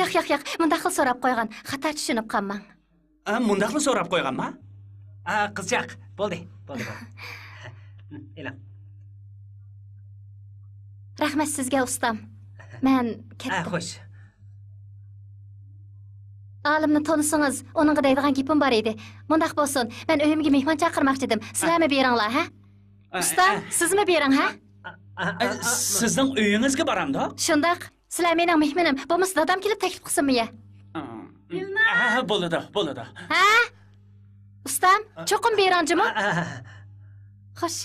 Yo'q. Bunda xil so'rab qo'ygan. Xato tushunib qolmang. Mundaqni so'rab qo'yganmi? Qizchaq, bo'ldi. Elam. Rahmat sizga ustam. Men ketdim. Xo'sh. Olimni tonisangiz, uningga deydigan gapim bor edi. Bundaq bo'lsin, men uyimga mehmon chaqirmoqchi edim. Sizlarmi beringlar, ha? Ustam, sizmi bering, ha? Sizning uyingizga boramda? Shundaq. Sizlar mening mehmonim. Bo'lmasa dadam kelib taklif qilsinmi ya? Bo'ladi. Ha? Ustam, cho'qim beringmi? Xo'sh.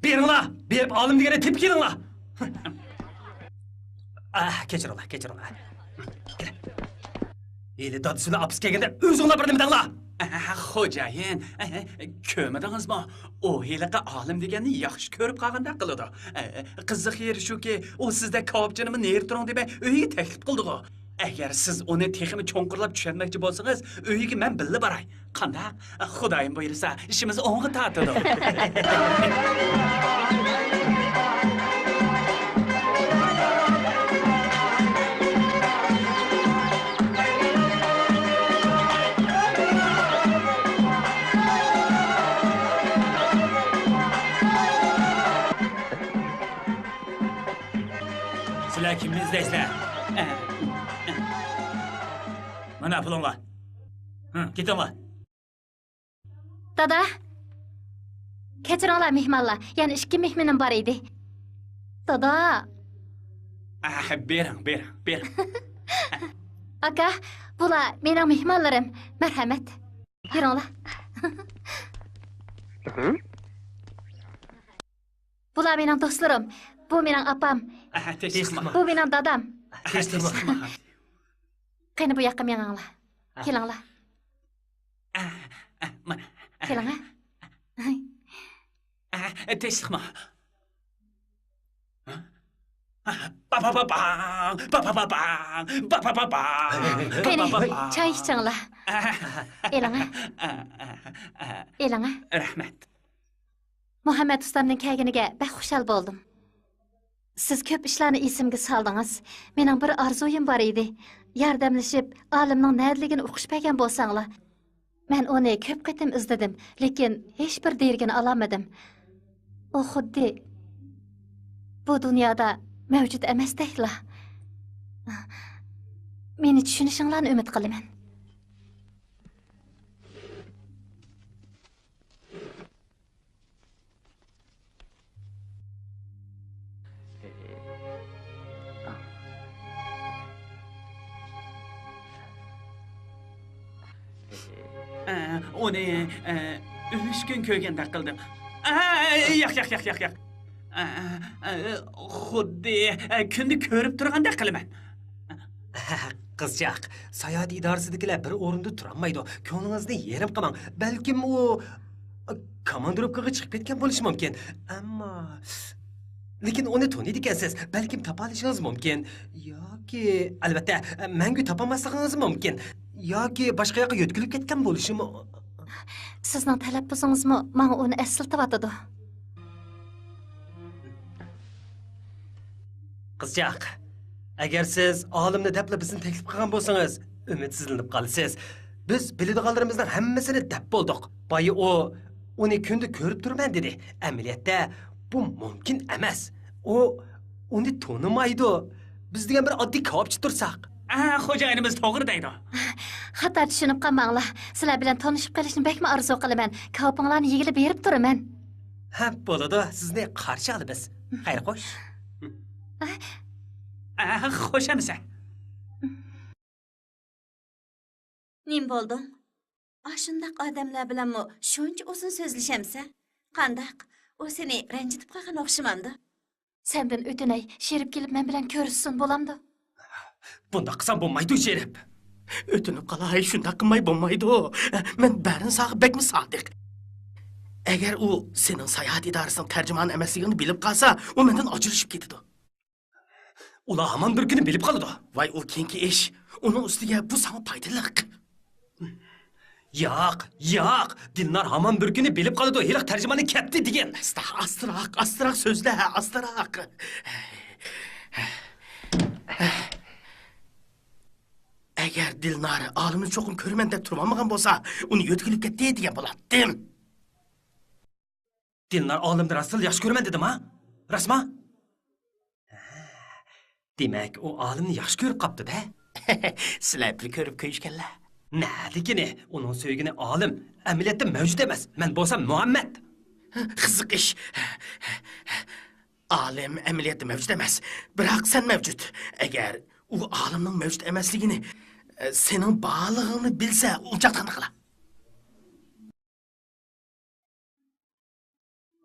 Beringlar, berib olim degani tep kelinglar. Kechiringlar. Eli dadisini apis kelganda o'zinglar bir nima danglar. Xo'jayin, ko'rmadingizmi? O heliqa olim deganni yaxshi ko'rib qolganda qiladi. Qiziq yeri shuki, u sizda kavobchinimi nerturing deb uyiga taklif qildi-ku. Agar siz uni texmi cho'nqirlab tushunmoqchi bo'lsangiz, uyiga men billa boray. Qanday? Xudoyim buyursa, ishimiz o'ng'i tortadi. Sizlar kimni izlaysizlar? Mana pulinglar. Ketinglar. Dada. Kechiringlar mehmonlar. Yana 2 mehmonim bor edi. Dada. Bering. Aka, bular mening mehmonlarim. Marhamat. Yuringlar. Bular mening do'stlarim. Bu mening opam. Bu mening dadam. Qani bu yoqqa meninglar. Kelinglar. Mana. Kelinglar. Tezlikmi? Qani, choy ichinglar. Elinglar. Rahmat. Muhammad ustamning kelganiga bak xushal bo'ldim. Siz ko'p ishlarni esimga soldingiz. Mening bir orzuyim bor edi. Yordamlashib, olimning nədligini o'qish bergan bo'lsanglar. Men uni ko'p qatim izladim, lekin hech bir dergini olamadim. U xuddi bu dunyoda mavjud emasdeklar. Meni tushunishinglarni umid qilaman. Onu 3 gün ko'rgandek qildim. Yo'q. Xuddi kunni ko'rib turgandek qilaman. Qizchaq, sayohat idorasidagilar bir o'rinda turolmaydi. Ko'nglingizni yerim qilmang. Balkim u komandirovkaga chiqib ketgan bo'lishi mumkin. Ammo lekin uni taniydi ekansiz. Balkim topa olishingiz mumkin. Yoki albatta mangu topamasligingiz mumkin. Yoki boshqa yoqqa yo'tkilib ketgan bo'lishi mumkin. Sizning talaffuzingizmi menga uni eslatib. Qizchaq, agar siz olimni debla bizni taklif qilgan bo'lsangiz, umidsizlanib qolasiz. Biz biladiganlarimizning hammasini deb bo'ldik. Boyi uni kunda ko'rib turman dedi. Amaliyotda bu mumkin emas. Uni tonimaydi. Biz degan bir oddiy kavobchi tursak. Xo'jayinimiz to'g'ri deydi. Xato tushunib qolmanglar. Sizlar bilan tanishib qolishni bekmi orzu qilaman. Kavobinglarni yigilib berib turaman. Ha, bo'ladi. Sizni qarshi olamiz. Xayr xo'sh. Xo'shamisa. Nim bo'lding? Shundaq odamlar bilanmi shuncha uzun so'zlashamsa? Qandaq? U seni ranjitib qolgan o'xshamamdi. Sendan o'tinay, Sherib kelib men bilan ko'rishsin bo'lamdi. Bunda qilsam bo'lmaydi, Sherib. O'tinib qalay, shunday qilmay bo'lmaydi. Men barin sog'i bekmi sodiq. Agar u sening sayohat idorasining tarjimoni emasligini bilib qolsa, u mendan ajrashib ketadi. Ular hamon bir kuni bilib qoladi. Voy, u keyingi ish. Uning ustiga bu sana foydali. Yo'q. Dilnar hamon bir kuni bilib qoladi. Hiliq tarjimani ketdi degan. Astroq so'zla, astroq. Agar Dilnar olimni cho'qim ko'raman deb turmagan bo'lsa, uni yo'tkilib ketdi degan bo'lardim. Dilnar olimni rasul yaxshi ko'raman dedim-a? Rasma? Demak, u olimni yaxshi ko'rib qopti-da. Sizlar bir ko'rib qo'yishganlar. Naligini, uning so'ygini olim amaliyotda mavjud emas. Men bo'lsam Muhammad. Qiziq ish. Olim amaliyotda mavjud emas, biroq sen mavjud. Agar u olimning mavjud emasligini, sening borlig'ingni bilsa, unchaqdan qila.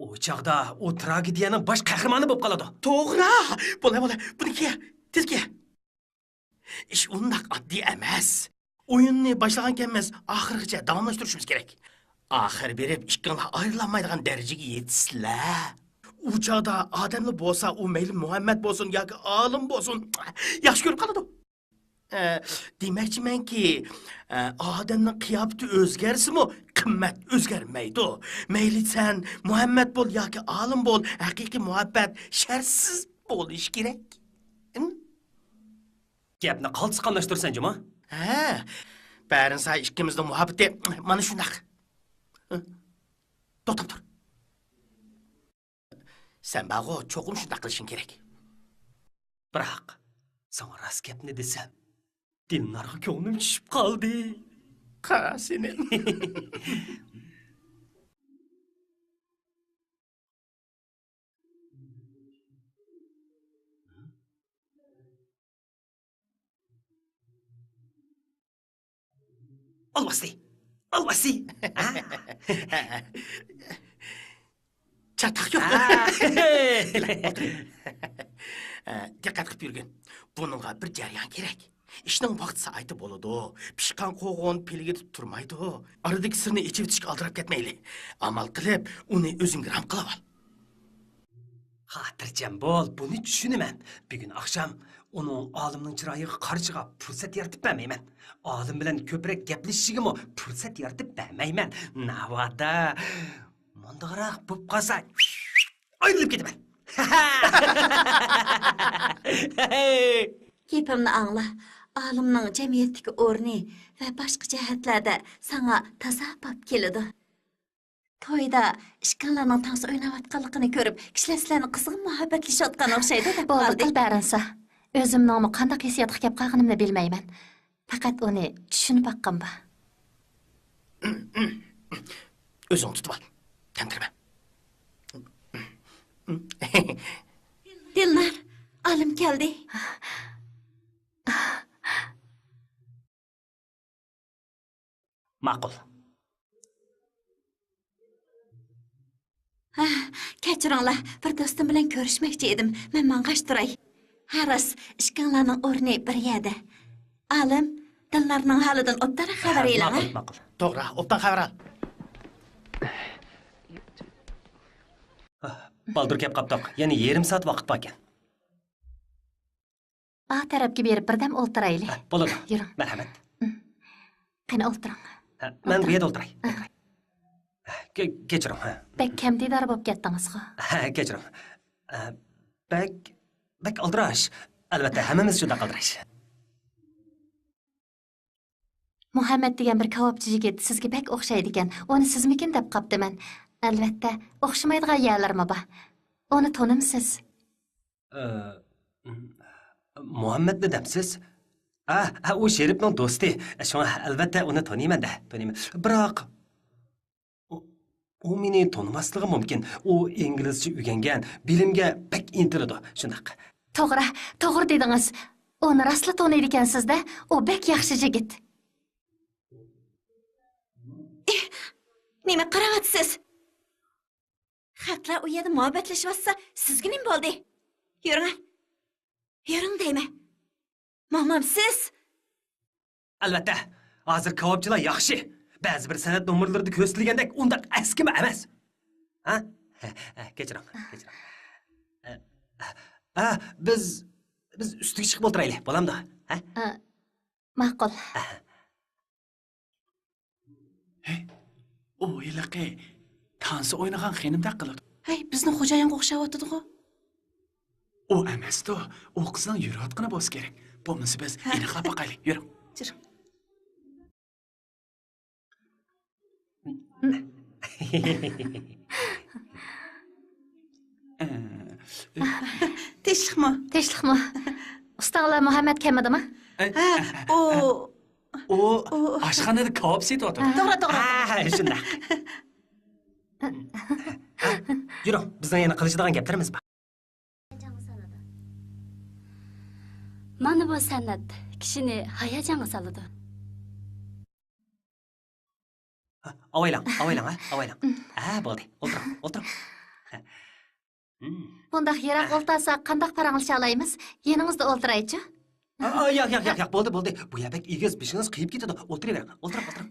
O chaqda o tragediyaning bosh qahramoni bo'lib qoladi. To'g'ri. Bo'la. Buniki tilga. Ish undaq oddiy emas. O'yinni boshlagankenmiz, oxirigacha davomlashtirishimiz kerak. Oxir berib ikkinlar ayrilmaydigan darajaga yetisizlar. U chaqda odamlar bo'lsa, u mayli Muhammad bo'lsin yoki olim bo'lsin, yaxshi ko'rib qoladi. Demakchimanki, odamning qiyofati o'zgarsimi, qimmat o'zgarmaydi. Mayli sen Muhammad bo'l yoki olim bo'l, haqiqiy muhabbat shartsiz bo'lish kerak. Gapni qaltisqonlashtirsan, juma? Barin say ikkimizning muhabbati mana shunaq. To'xtab tur. Sen bag'o cho'qim shunday qilishing kerak. Biroq, sana rost gapni desam, Dilnarga ko'nglim tushib qoldi. Qara seni. Alvasi. Çatak yok. Dikkat qilib yurgin. Buningga bir jarayon kerak. Ishning vaqtisi aytib bo'ladi. Pishqan qo'g'on piliga turmaydi. Aradagi sirni ichib o'tishga aldirab ketmayli. Amal qilib, uni o'zing ram qilib ol. Xotirjam bo'l, buni tushunaman. Bugun oqshom uning olimning chiroyiga qarshiga fursat yaratib bermayman. Olim bilan ko'proq gaplashishigimi fursat yaratib bermayman. Navada Mondag'roq bo'lib qolsa, ayrilib ketaman. Gapimni angla. Olimning jamiyatdagi o'rni va boshqa jihatlarda sana tazabab keladi. To'yda ishqanlarning tansi o'ynayotganligini ko'rib, kishilar sizlarni qizg'in muhabbatlashayotgan o'xshaydi deb bo'ldi. Barinsa, o'zimning qanday hissiyotga kelib qolganimni bilmayman. Faqat uni tushunib baqqanba. O'zing tutib ol. Tantirma. Dilnar, olim keldi. Ma'qul. Kechiringlar, bir do'stim bilan ko'rishmoqchi edim. Men mang'ashtiray. Haras, ishkanlarning o'rni bir yerda. Alim, dillarning holidan obdan xabar eling. Ma'qul. To'g'ri, obdan xabar al. Baldur kep qaptoq. Ya'ni yarim soat vaqt bor ekan. A tarafga berib birdam o'ltiraylik. Bo'ladi. Yuring. Marhamat. Qani o'ltiring. Men bu yerda o'ltiray. Kechiring. Bek kamdidor bo'lib ketdingiz-ku. Kechiring. Bek aldirash. Albatta, hammamiz shunday qildirash. Muhammad degan bir kavobchi yigit sizga bek o'xshaydi ekan. Uni sizmikin deb qaptiman. Albatta, o'xshamaydigan yerlarmi bor? Uni tanimsiz? Muhammad dedimsiz? U Sherifning do'sti. Shuna albatta uni taniyman-da, taniyman. Biroq u meni tanimasligi mumkin. U inglizcha o'rgangan, bilimga bek intiladi, shunaq. To'g'ri dedingiz. Uni rostla taniydi ekansiz-da. U bek yaxshi yigit. Nima qarayapsiz? Xatlar u yerda muhabbatlashyapsa, sizga nima bo'ldi? Yuring. Yuring deyman. Mamamsiz? Albatta, hozir kavobchilar yaxshi. Ba'zi bir san'at nomerlarida ko'rsatilgandek undaq askima emas. Ha? Kechiring. Biz ustiga chiqib o'tiraylik, bo'lamdi? Ha? Ma'qul. O yiliqi tansi o'ynagan xenimdaq qiladi. Hey, bizni xo'jayinga o'xshayotdi-ku. O emasdi, o qizning yurayotgani bo'lsa kerak. Bo'lmasa biz aniqlab boqaylik. Yuring. Tinchlikmi? Ustalar Muhammad kelmadimi? O oshxonada kabob setyapti. To'g'ri. Shunday. Yuring, bizning yana qilishadigan gaplarimiz bor. Mana bu san'at kishini hayajonga soladi. Avaylang. Bo'ldi. O'tiring. Bundaq yiroq o'ltirsa qandoq paranglashib olaymiz? Yeningizda o'ltiraychi. Yo'q, bo'ldi. Bu yabak egiz bishingiz qiyib ketadi. O'tiravering. O'tiring.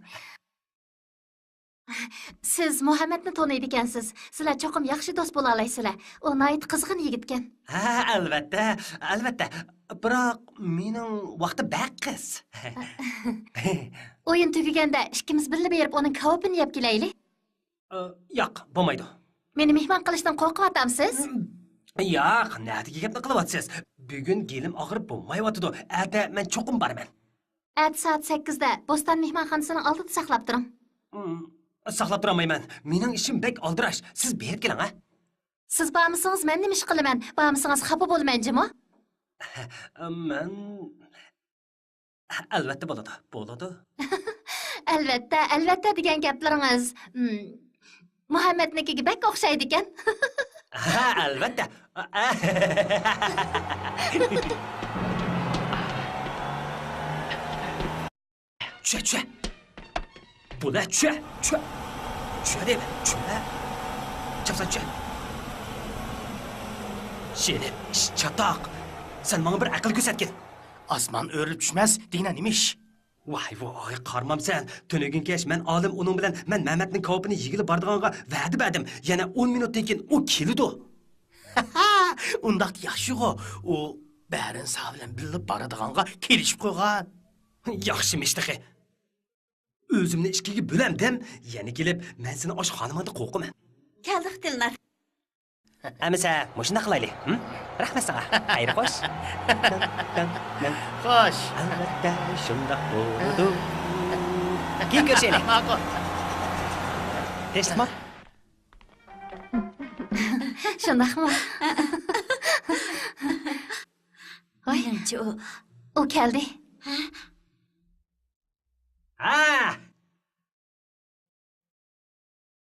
Siz Muhammadni taniydi ekansiz. Sizlar cho'qim yaxshi do'st bo'la olasizlar. U noyit qizg'in yigitkan. Albatta. Biroq mening vaqtim baqiz. O'yin tugaganda ikkimiz birga berib uning kavobini yeb kelaylik. Yo'q, bo'lmaydi. Meni mehmon qilishdan qo'rqyapsiz? Yo'q, nadiga gapni qilyapsiz. Bugun gelim og'rib bo'lmayotdi. Ata men cho'qim boraman. At soat 8 da Bo'ston mehmonxonasining oldida saqlab turing. Saqlab turmayman. Mening ishim bek oldirash. Siz berib keling, ha? Siz bormisangiz men nima ish qilaman? Bormisangiz xafa bo'lmaymanjimi? Men albatta bo'ladi. Albatta degan gaplaringiz Muhammadnikiga bek o'xshaydi ekan. Albatta. Çö. Bula çö. Çö deymi? Çö. Çapsa çö. Şerif, çataq. Sen bana bir aql ko'rsatgin. Osmon o'rib tushmas degan nemish? Voy, qarmam sen. Tunigun kesh men olim uning bilan men Mamatning kavobini yigilib bordiganga va'da berdim. Yana 10 minutdan keyin u keldi. Undaq yaxshi-ku. U barin sağ bilan bilib boradiganga kelishib qo'ygan. Yaxshimish ixi. O'zimni ishkiga bo'lamdim. Yana kelib men seni oshxonamda qo'rqaman. Keldik Dilnar. Amisa, mushunda qilaylik. Rahmat sana. Xayr xo'sh. Xo'sh. Albatta shundoq bo'ldi. Keyin ko'rishaylik. Tinchlikmi? Shundaqmi? Menimcha u keldi.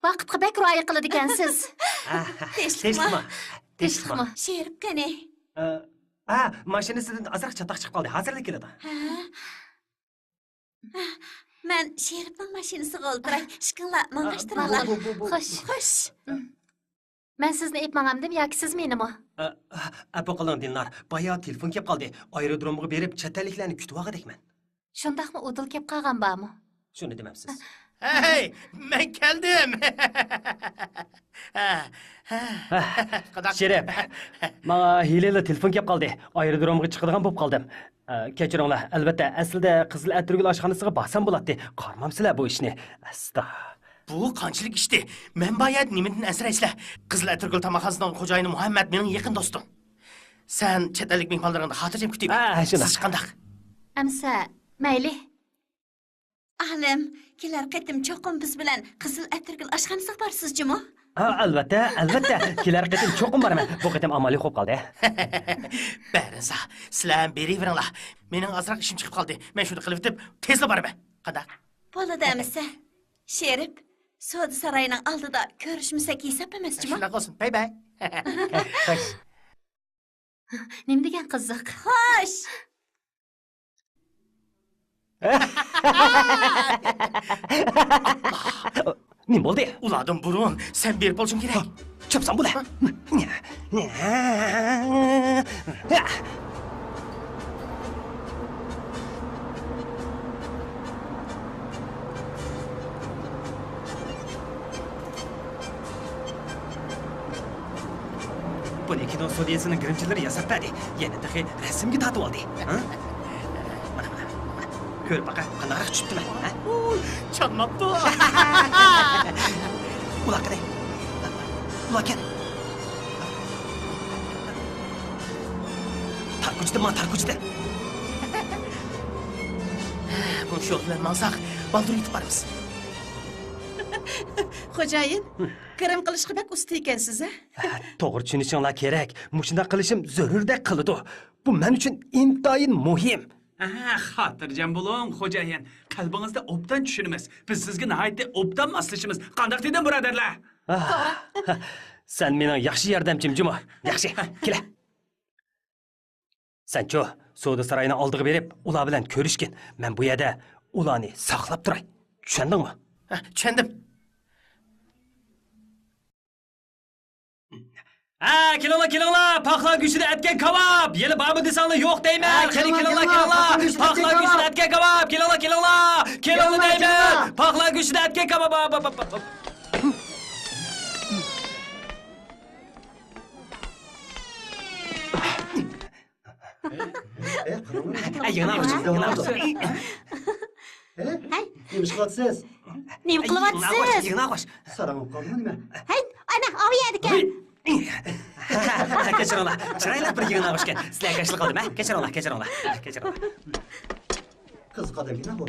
Vaqtga bek rioya qiladi ekansiz. Tinchlikmi? Sherif qani? Mashinasidan azroq chataq chiqib qoldi. Hozirlik keladi. Men Sherifning mashinasiga o'ltiray. Ishqinglar, mang'ashtiringlar. Xo'sh. Men sizni aytmagandim yoki siz menimi? Apa qiling Dilnar, baya telefon kelib qoldi. Aerodromga berib chet elliklarni kutib olgandekman. Shundaqmi udil kelib qolgan bormi? Shuni demamsiz. Hey, men keldim. Sherif, menga hileli telefon kelib qoldi. Aerodromga chiqadigan bo'lib qoldim. Kechiringlar, albatta, aslida Qizil Atirgul oshxonasiga borsam bo'ladi. Qarmamsizlar bu ishni. Asta. Bu qanchalik ishdi? Men bayat nimadan asraysizlar? Qizil Atirgul tamoqxonasining xo'jayini Muhammad mening yaqin do'stim. Sen chet ellik mehmonlarni xotirjam kutib. Shunday. Siz qandaq? Amsa, mayli. Ahlim, kelar qatim cho'qim biz bilan Qizil Atirgul oshxonasiga borsizmi? Albatta, albatta. Kelar qatim cho'qim boraman. Bu qatim amaliy qo'yib qoldi. Barinsa, sizlar beriveringlar. Mening azroq ishim chiqib qoldi. Men shuni qilib o'tib, tezla boraman. Qandaq? Bo'ladi amsa. Sherif, Soda saroyining oldida ko'rishmasak hisob emasmi? Shunday qolsin. Bay. Nima degan qiziq? Xo'sh. Nima bo'ldi? Ulardan burun sen berib bo'lishing kerak. Chopsam bo'la. Buni kino studiyasining birinchilari yasab berdi. Yana dahi rasmga tortib oldi. Mana. Ko'rib baqa, qanaqroq tushibdimi? Chanmabdi. Ular qanday? Ular kel. Tarkuchda. Bu yo'l bilan mansaq, baldur yetib boramiz. Xo'jayin, kirim qilishga bak usta ekansiz, a? To'g'ri tushunishinglar kerak. Mushunda qilishim zarurdek qiladi. Bu men uchun intayin muhim. Xotirjam bo'ling, xo'jayin. Qalbingizda obdan tushunamiz. Biz sizga nihoyatda obdan moslashamiz. Qanday dedim, birodarlar? Sen mening yaxshi yordamchim, Juma. Yaxshi, kela. Sen-chu, Soda saroyini oldiga berib, ular bilan ko'rishgin. Men bu yerda ularni saqlab turay. Tushundingmi? Tushundim. Kelinglar, paxlan go'shtida atgan kabob. Yeli bormi desanglar yo'q deyman. Kelinglar. Paxlan go'shtida atgan kabob. Kelinglar. Kelinglar deyman. Paxlan go'shtida atgan kabob. Nima qilyapsiz? Yig'naqosh. Sarangib qoldimi nima? Hay, ana, ovyadigan. Kechiringlar. Chiroyli bir yig'naqoshga. Sizlarga kashil qoldim, ha? Kechiringlar. Qiz qadamgina bu.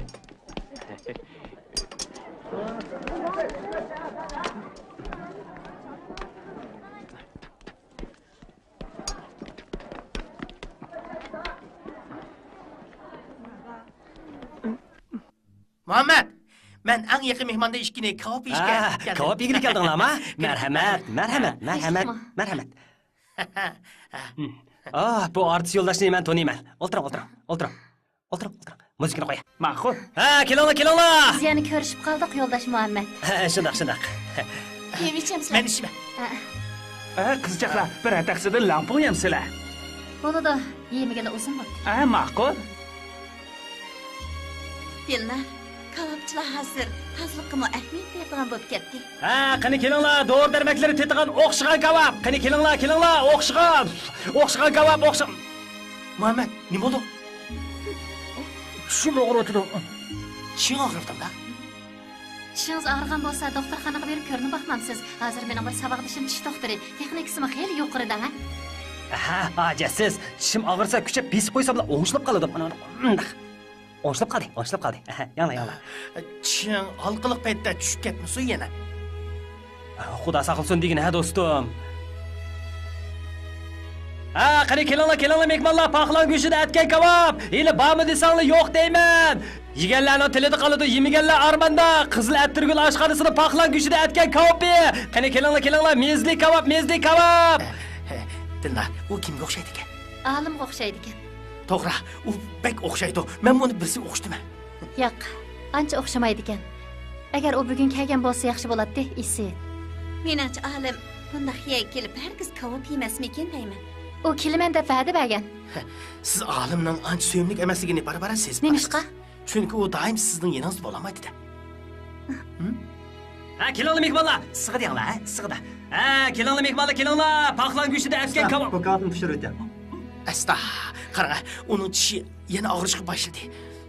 Muhammad, men eng yaqin mehmonda ishkini kabob yeyishga keldim. Kabob yegib keldinglarmi? Marhamat. Bu artist yo'ldoshni men taniyman. O'tiring. Muzikani qo'y. Ma'qul. Kelinglar. Biz yana ko'rishib qoldik, yo'ldosh Muhammad. Shundoq. Yeb ichamiz. Men ishim. Qizchaqlar, bir taksida lamp qo'yamsizlar. Bo'ladi, yemagala o'zim bor. Ma'qul. Dilnar, kebabchilar hozir tozliqqa ahamiyat beradigan bo'lib ketdi. Qani kelinglar, doğru darmaklari tetigan o'xshagan kabob. Qani kelinglar, o'xshagan kabob, o'xshagan. Muhammad, nima bo'ldi? Shuni og'ritdi. Tishing og'ribdimi? Tishingiz og'rigan bo'lsa, doktorxonaga berib ko'rinib boqmamsiz. Hozir mening bir saboqdishim tish doktori, texnikasimi xeyli yuqorida, ha? Hojasiz. Tishim og'irsa kuchab besib qo'ysam, o'ng'ishib qoladi. O'ng'ishib qoldi. Yana. Tishing halqiliq paytda tushib ketmisin yana. Xudo saqlasin degin, ha do'stim. Qani kelinglar, mehmonlar, paxlan go'shtida atgan kabob. Eli bormi desanglar yo'q deyman. Yeganlarning tilida qoladi, yemaganlar armonda. Qizil Atirgul oshxonasida paxlan go'shtida atgan kabob. Qani kelinglar, mezli kabob. Dillar, u kimga o'xshaydi ekan? Olimga o'xshaydi ekan. To'g'ri, u bek o'xshaydi. Men buni birsi o'xshdimi? Yo'q, ancha o'xshamaydi ekan. Agar u bugun kelgan bo'lsa yaxshi bo'ladi-da, isi. Menimcha olim Bundaq yer kelib herkes kavap yemasmikin deyman. U keliman deb va'da bergan. Siz olimning ancha suyimlik emasligini barbara sezib Nemishqa? Chunki u doim sizning yaningizda bo'lamaydi-da. Ha, kelinglar mehmonlar. Sig'i deyinglar, ha, sig'ida. Ha, kelinglar mehmonlar, kelinglar. Paqlan go'shtida afgan kebab. Bu kağıtını pişirip de. Asta, qarang, uning tishi yana og'rishga boshladi.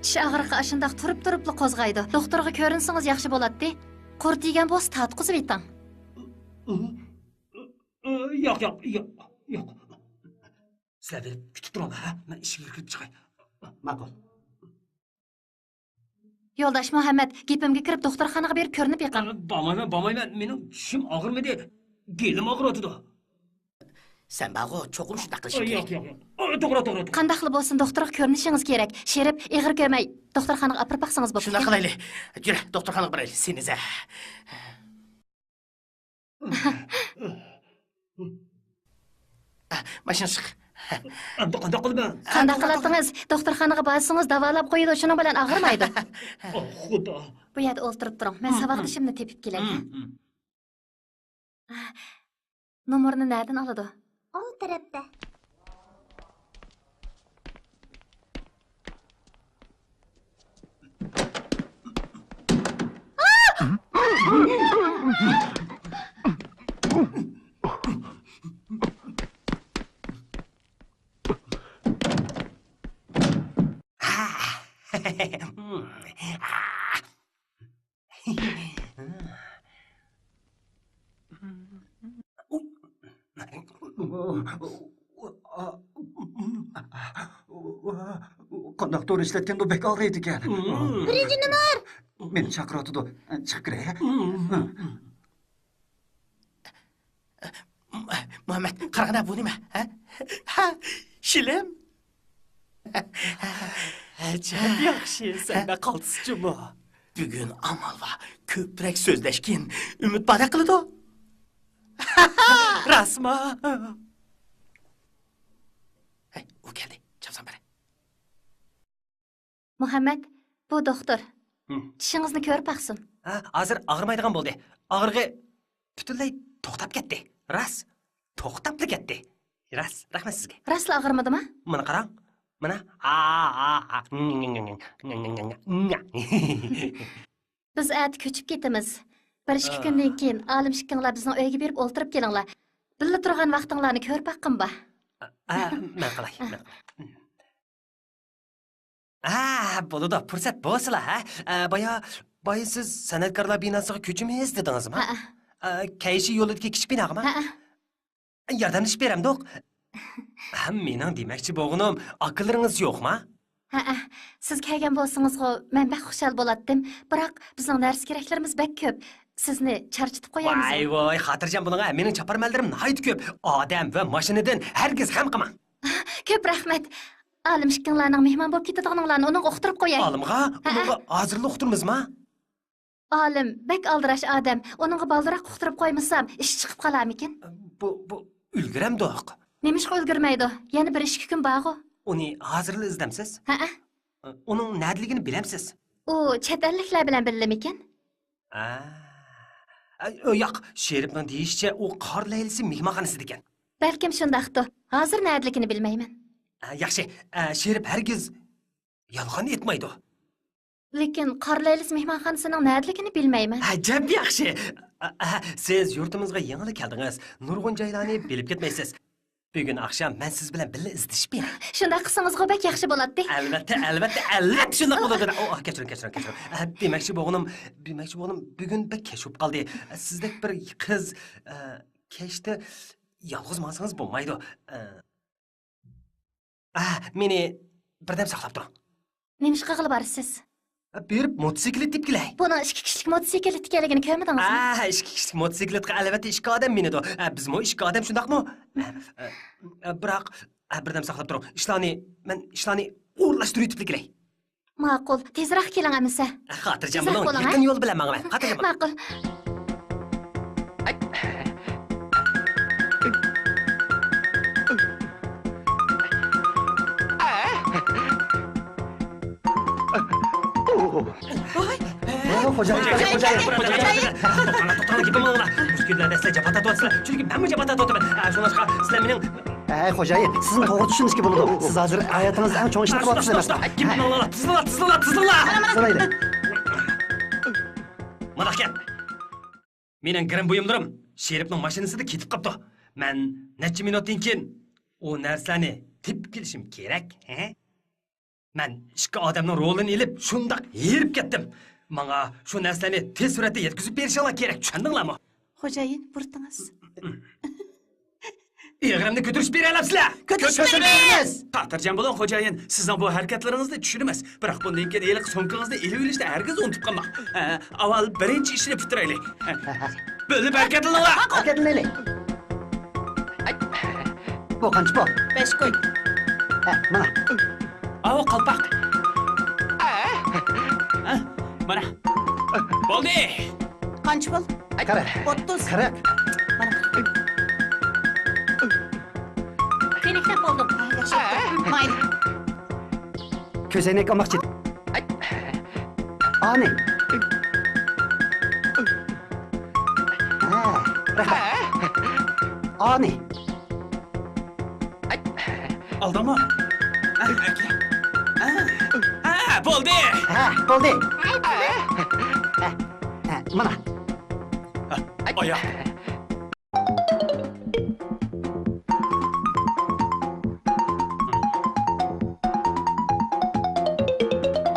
Tish og'riqi ashundaq turib-turibli qo'zg'aydi. Doktorga ko'rinsangiz yaxshi bo'ladi-da. Qurt yegan bo'lsa tatqizib eting. Yo'q. Sizlar berib kutib turinglar, ha? Men ishga kirib chiqay. Ma'qul. Yo'ldosh Muhammad, gapimga kirib doktorxonaga berib ko'rinib yiqing. Bormayman. Mening tishim og'irmidi. Belim og'riyotdi. Sen bag'o cho'qim shunday qilishing kerak. Yo'q. To'g'ri. Qandaqli bo'lsin doktorga ko'rinishingiz kerak. Sherib, ig'ir ko'may doktorxonaga olib baqsangiz bo'pti. Shunday qilaylik. Yur, doktorxonaga boraylik. Seniz. Mashina chiq. Qanday qilman? Qanday qiladingiz? Doktorxonaga borsangiz davolab qo'yadi, shuning bilan og'rimaydi. Xudo. Bu yerda o'ltirib turing. Men saboqdishimni tepib kelay. Nomerni nereden oladi? Ol tarafda. Qandaq to'g'ri ishlatganda bek og'riydi ekan. Birinchi nomer. Meni chaqiryotdi. Chiqib kiray. Muhammad, qarag'ana bu nima? Ha? Shilim. Ajab yaxshi, senda qaltisizmi? Bugun amal va ko'proq so'zlashgan umid paydo qildi. Rasma. Hey, u keldi. Chapsan bari. Muhammad, bu doktor. Tishingizni ko'rib baqsin. Ha, hozir og'rimaydigan bo'ldi. Og'rig'i butunlay to'xtab ketdi. Ras, to'xtab ketdi. Ras, rahmat sizga. Rasli og'rimadimi? Mana qarang. Mana. Biz ati ko'chib ketamiz. 1-2 kundan keyin olim shikkinglar bizning uyga berib o'ltirib kelinglar. Billa turgan vaqtinglarni ko'rib baqin ba. Men qilay. Bo'ladi, fursat bo'lsa, ha. Boya siz san'atkorlar binosiga ko'chimiz dedingizmi? Kayshi yo'lidagi kichik binog'imi? Yordamlashib beramdoq. Mening demoqchi bo'lganim, aqllaringiz yo'qmi? Siz kelgan bo'lsangiz-ku, men bak xushal bo'lardim. Biroq bizning narsa keraklarimiz bak ko'p. Sizni charchitib qo'yamiz. Voy, xotirjam bo'ling, mening chaparmanlarim nihoyat ko'p. Odam va mashinadan hargiz ham qilmang. Ko'p rahmat. Olim shikkinglarning mehmon bo'lib ketadiganlarni uning o'qtirib qo'yay. Olimga hozirlik o'qtirmizmi? Olim bak aldirash odam. Uningga baldiroq o'qtirib qo'ymasam, ish chiqib qolarmikin? Bu ulguramdoq. Nemishqa ulgurmaydi? Yana 1-2 kun bog'i. Uni hozirli izdamsiz? Uning nadligini bilamsiz? U chet elliklar bilan birlamikin? Yo'q, Sheribning deyishicha, u qor laylisi mehmonxonasida ekan. Balkim shundaqdir. Hozir nadligini bilmayman. Yaxshi, Sherib hargiz yolg'on aytmaydi. Lekin qor laylisi mehmonxonasining nadligini bilmayman. Ajab yaxshi. Siz yurtimizga yangi keldingiz. Nurg'un joylarni bilib ketmaysiz. Bugun akşam men siz bilan birga izdishib beray. Shunda qilsangiz bek yaxshi bo'ladi. Albatta shunday bo'ladi. Kechiring. Demoqchi bo'lganim, bugun bek kechib qoldi. Sizdek bir qiz kechda yolg'iz bo'lsangiz bo'lmaydi. Meni birdam saqlab turing. Nima ish qilib borasiz? Berib motosiklet deb kelay. Buni 2 kishilik motosiklet ekanligini ko'rmadingizmi? 2 kishilik motosikletga albatta 2 odam minadi. Bizmi 2 odam shundaqmi? Biroq birdam saqlab turing. Men ishlarni o'rlashtirib yetib kelay. Ma'qul, tezroq keling amisa. Xotirjam bo'ling. Yaqin yo'l bilan mangman. Xotirjam bo'ling. Ma'qul. Xo'jayin. To'xtanglar, kunlarda sizlar jabhat atyapsizlar. Chunki men jabhat atyapman. Shunga sizlar mening xo'jayin, sizni to'g'ri tushunishga bo'ladi. Siz hozir hayotingizda eng cho'ng ishni qilyapsiz emasmi? tizillar. Mana kel. Mening girim buyumlarim Sherifning mashinasida ketib qopti. Men necha minutdan keyin o narsani tepib kelishim kerak, he? Men ikki odamning rolini ilib, shundoq yerib ketdim. Menga shu narsani tez suratda yetkazib berishinglar kerak, tushundinglarmi? Xo'jayin, burdingiz. Yig'rimni ko'tirish bera olasizlar. Ko'tirishmaymiz. Xotirjam bo'ling, xo'jayin. Sizning bu harakatlaringizni tushunamiz. Biroq bundan keyin eliq so'mkangizni elib olishda hargiz unutib qolmang. Avval birinchi ishni bitiraylik. Bo'lib harakatlaninglar. Harakatlanaylik. Bu qancha bu? 5 qo'y. Mana. Avo qalpoq. Mana. Bo'ldi. Qancha bo'l? Qara. 30. Qara. Mana. Ko'ylaklar bo'ldim. Yaxshi. Mayli. Ko'zoynak olmoqchi. Ani. Ani. Aldama. Bo'ldi. Bo'ldi. Mana. Oyoq.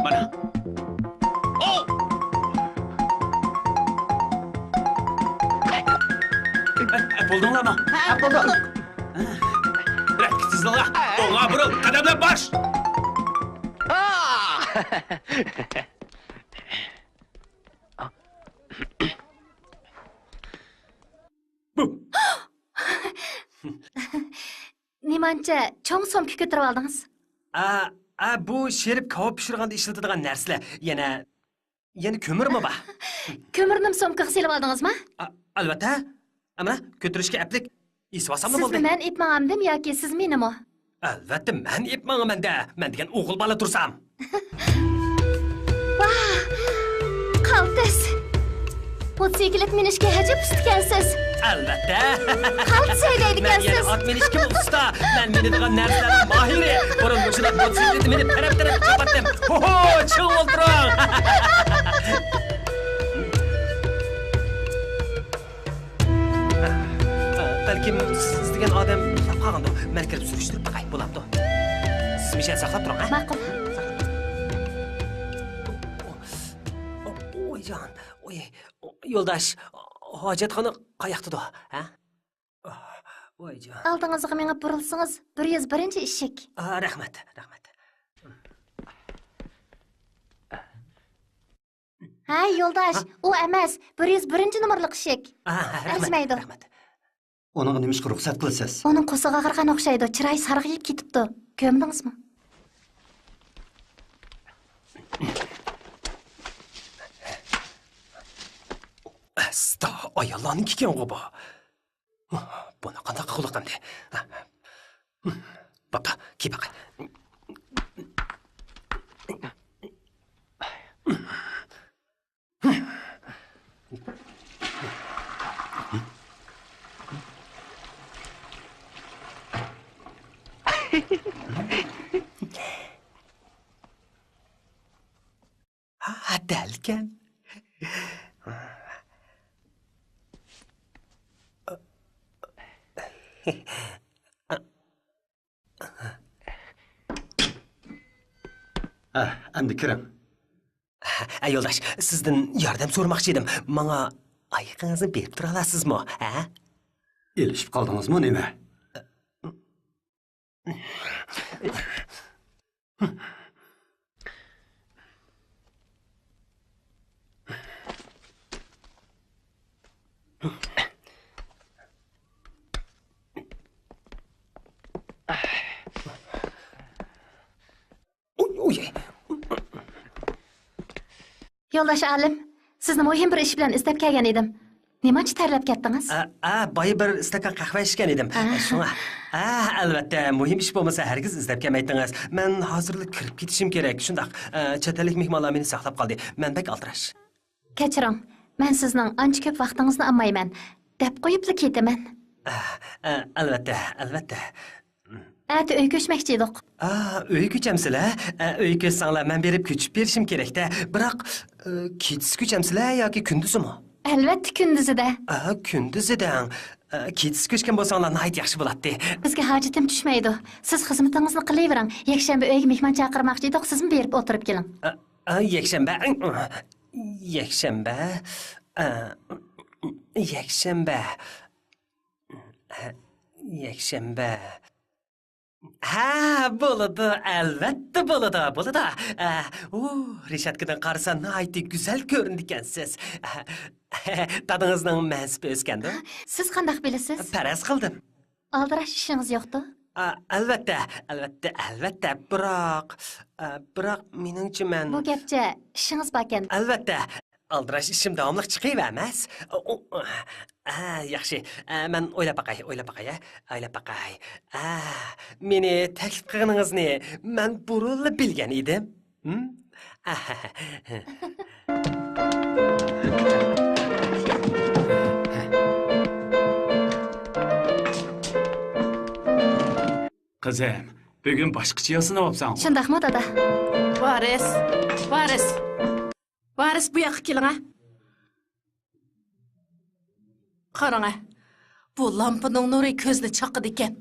Mana. Bo'ldinglarmi? Bo'ldi. Sizlar o'ng'a buril, qadamlar bosh. Nimancha cho'ng so'mka ko'tarib oldingiz? Bu Sherif kavob pishirganda ishlatiladigan narsalar. Yana ko'mirmi bor? Ko'mirni so'mkaga silib oldingizmi? Albatta. Ama ko'tirishga aplik isvasamni bo'ldi. Siz men ipmangamdim yoki siz menimi? Albatta, men ipmangaman-da. Men degan o'g'il bola tursam. Vah! Qaltis. Motosiklet minishga hajab ustkansiz. Albatta. Qaltis haydaydigansiz. Men ot minishga usta. Men minadigan narsalar mohiri. Burun mushulab motosikletni minib taraf-taraf chopatdim. Ho, chiq o'ltiring. Balkim siz degan odam qolgandi. Men kirib surishtirib baqay bo'ladi. Siz mishani saqlab turing, ha? Ma'qul. Oyjon, yo'ldosh, hojatxona qayoqda, ha? Oyjon. Oldingizga menga burilsangiz, 101-eshik. Rahmat. Ha, yo'ldosh, u emas, 101-nomerlik eshik. Arzimaydi. Onun nima ishga ruxsat qilasiz? Uning qo'sig'i qirgan o'xshaydi, chiroyi sarg'ayib ketibdi. Ko'mdingizmi? Sta, ayollarning kikan bu. Buni qanday qilaman-de? Baba, ki baqay. Delken. Endi kirim. Yo'ldosh, sizdan yordam so'ramoqchi edim. Menga oyoqingizni berib tura olasizmi, ha? Elishib qoldingizmi, nima? Yo'ldosh Alim, sizni muhim bir ish bilan istab kelgan edim. Nimachi tarlab ketdingiz? Boya bir stakan qahva ichgan edim. Shunga. Albatta, muhim ish bo'lmasa hargiz istab kelmaydingiz. Men hozirlik kirib ketishim kerak. Shundaq, chetalik mehmonlar meni saqlab qoldi. Men bek altirash. Kechiring. Men sizning ancha ko'p vaqtingizni olmayman. deb qo'yibli ketaman. Albatta. Ati uy ko'chmoqchi edik. Uy ko'chamsizlar? Uy ko'chsanglar men berib ko'chib berishim kerak-da. Biroq kechsi ko'chamsizlar yoki kunduzimi? Albatta kunduzida. Kunduzidan. Kechsi ko'chgan bo'lsanglar nihoyat yaxshi bo'ladi. Bizga hojatim tushmaydi. Siz xizmatingizni qilavering. Yakshanba uyga mehmon chaqirmoqchi edik, sizmi berib o'tirib keling. Yakshanba. Ha, bo'ladi, albatta bo'ladi. Reshatkadan qarasa nihoyat go'zal ko'rindi ekansiz. Tadingizning mansibi o'sgandi? Siz qanday bilasiz? Faraz qildim. Aldirash ishingiz yo'qdi? Albatta. Biroq meningcha men Bu gapcha ishingiz bor ekan. Albatta. Aldirash ishim davomli chiqavermas. Yaxshi. Men o'ylab baqay. Meni taklif qilganingizni men burunli bilgan edim. Qizim, bugun boshqacha yo'sinayapsan. Shundaqmi, dada? Varis bu yoqqa keling, ha. Qarang, bu lampaning nuri ko'zni chaqidi ekan.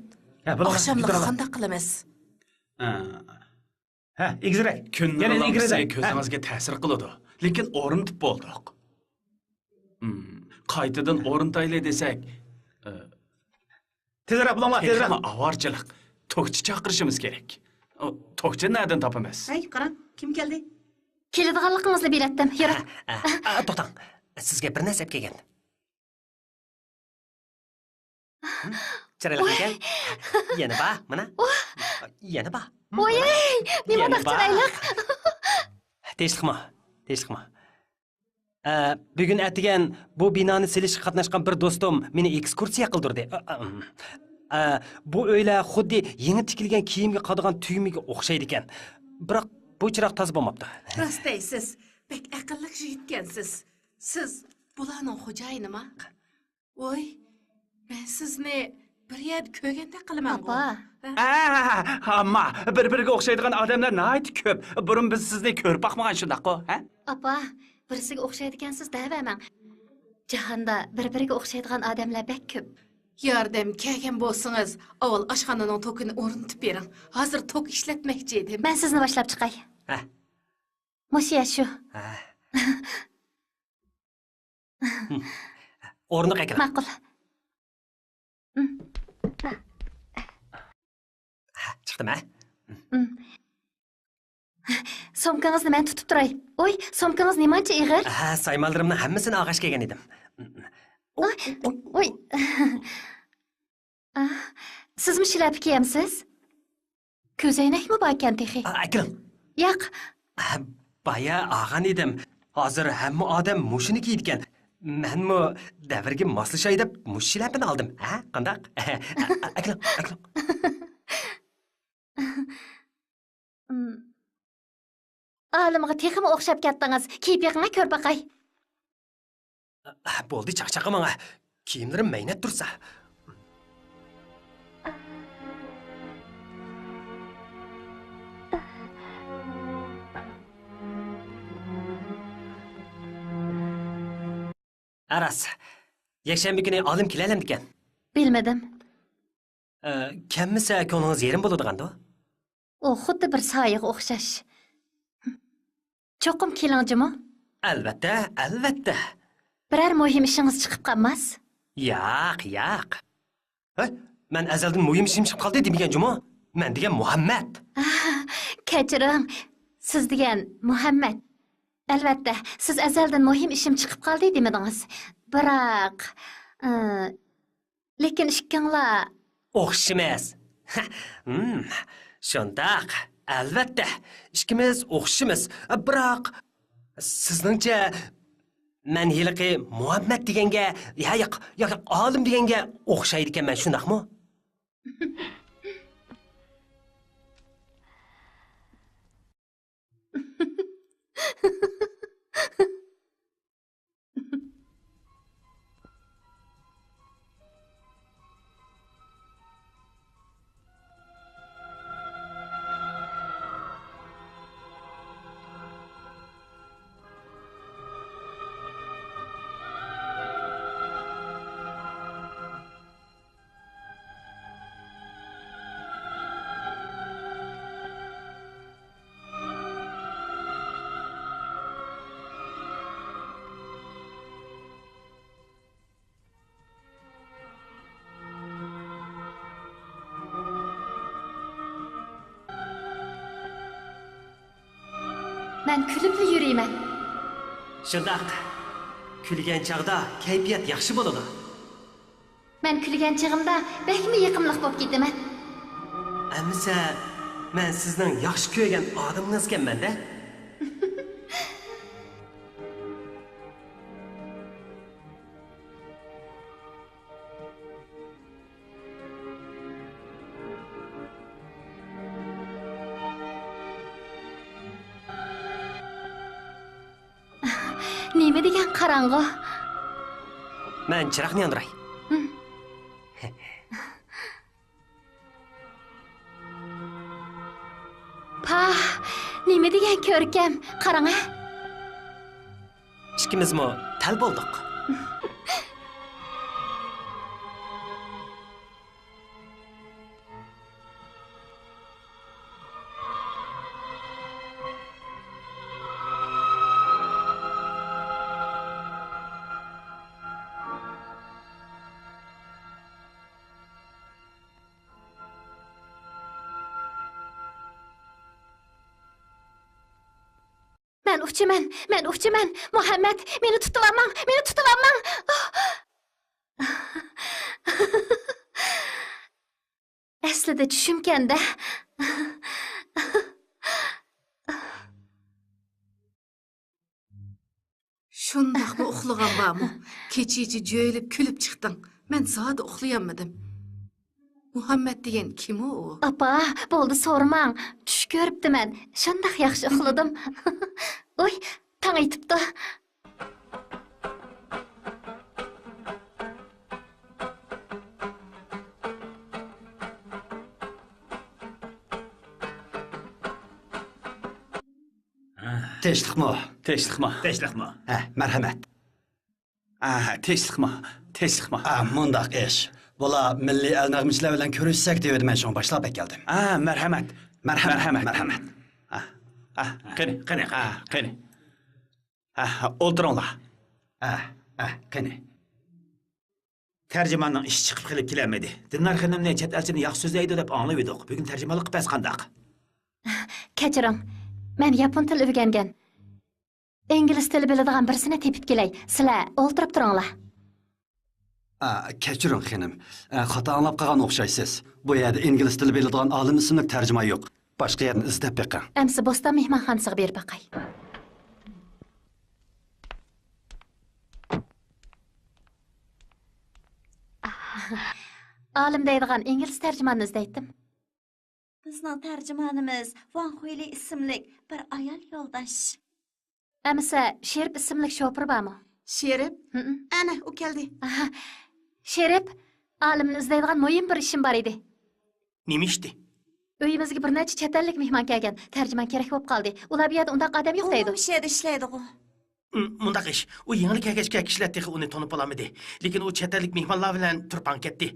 Oqshomda qanday qilamiz? Egizrak. Kunning lampasi ko'zingizga ta'sir qiladi, lekin o'rnitib bo'ldik. Qaytadan o'rintaylik desak, Tezroq bo'linglar, tezroq. Avorchilik. To'qchi chaqirishimiz kerak. To'qchi nereden topamiz? Ay, qarang, kim keldi? Keladiganligingizni biletdim. Yuring. To'xtang. Sizga bir narsa kelgan. Chiroyli ekan. Yana ba, mana. Yana ba. Voy, nima chiroyli. Tinchlikmi? Bugun atigan bu binoni silishga qatnashgan bir do'stim meni ekskursiya qildirdi. Bu uylar xuddi yangi tikilgan kiyimga qadigan tuyumiga o'xshaydi ekan. Biroq bu chiroq toza bo'lmabdi. Rost deysiz. Bek aqlli yigitgansiz. Siz bularning xo'jayinimi? Voy, men sizni bir yerda ko'rganda qilaman. Amma bir-biriga o'xshaydigan odamlar nihoyat ko'p. Burun biz sizni ko'rib boqmagan shundaq-ku, ha? Apa, birisiga o'xshaydigansiz deyapman. Jahonda bir-biriga o'xshaydigan odamlar bek ko'p. Yordam kelgan bo'lsangiz, avval oshxonaning tokini o'rnitib bering. Hozir tok ishlatmoqchi edim. Men sizni boshlab chiqay. Mushiya shu. O'rni qayerda? Ma'qul. Chiqdimi? Somkangizni men tutib turay. Oy, somkangiz nimancha ig'ir? Saymaldirimni hammasini og'ash kelgan edim. Oy. Sizmi shilab kiyamsiz? Ko'zoynakmi bor ekan texi? Akram. Yo'q. Baya og'an edim. Hozir hamma odam mushini kiydigan. Menmi davrga moslashay deb mush shilapini oldim. Qandaq? Akram. Olimga teximi o'xshab ketdingiz. Kiyib yiqingga ko'r baqay. Bo'ldi, chaqchaqamanga. Kiyimlarim maynat tursa. Aras, yakshanba kuni olim kelalam ekan. Bilmadim. Kammisa ko'nglingiz yerim bo'ladigan-da. U xuddi bir soyiga o'xshash. Cho'qim kelingjimi? Albatta. Biror muhim ishingiz chiqib qolmas? Yo'q. Men azaldan muhim ishim chiqib qoldi demagan-jimi? Men degan Muhammad. Kechiring. Siz degan Muhammad. Albatta, siz azaldan muhim ishim chiqib qoldi demadingiz. Biroq, lekin ishkinglar o'xshamas. Shundaq. Albatta, ikkimiz o'xshimiz. Biroq sizningcha men hiliqi Muhammad deganga, yo'q, olim deganga o'xshaydi ekanman, shundaqmi? Men kulüpli yürüymen. Şundaq. Külgen çağda keyfiyat yaxşı boladı. Men külgen çığımda bekmi yıkımlıq bop gidimen. Əmsə, mən sizdən yaxşı köygen adamınız kənmən də. Nime degen qarangı? Mən çıraqni yandıray. Pah, nime degen körkem? Qarang ha? İkimiz mi tel bolduq? Men uçumen. Muhammed, meni tutulamang, meni tutulamang. Aslida tushimkanda. Şundaq mı uxlagan barmı? Keçici jöylüp külüp çıktın. Men zada uxlayamadım. Muhammed degen kim o? Apa, boldu sormang. Tush görüpdi men. Şundaq yaxshi uxladim. Oy, taң aytibdi. Teşlikmi? Teşlikmi? Teşliqmi? Merhamet. Teşlikmi? Mundaq iş. Bola milli el nəğmişlər bilan görüşsək deyə mən şunu başlap gəldim. Merhamet. Qani. Oldurunlar. Qani. Tercümanның iş çıkıp qilib kelemedi. Dinar xanımne chet elçini yaxşı sözleydi dep anlayıp edik. Bugün tercümanlık pes qandaq. Kechiring. Men yapon tili o'rgangan. Ingliz tili biladigan birisini tepib kelay. Sizlar o'ltirib turinglar. Kechiring xanım. Xato anlab qolgan o'xshaysiz. Bu yerda ingliz tili biladigan olim ismli tarjima yo'q. Boshqa yerni izlab beqing. Amsi Bo'ston mehmonxonasiga berib baqay. Olim deydigan ingliz tarjimonini izlaydim. Bizning tarjimonimiz Van Huyli ismli bir ayol yo'ldosh. Amsa Sherip ismli shofir bormi? Sherip? Ana, o keldi. Sherip, olimni izlaydigan muhim bir ishim bor edi. Nima ishdi? Uyimizga bir necha chet ellik mehmon kelgan. Tarjimon kerak bo'lib qoldi. Ular bu yerda undaq odam yo'q deydi. O'sha yerda ishlaydi-ku. Mundaq ish. U yangi kelgachga kishilar texi uni tanib olamidi. Lekin u chet ellik mehmonlar bilan turpan ketdi.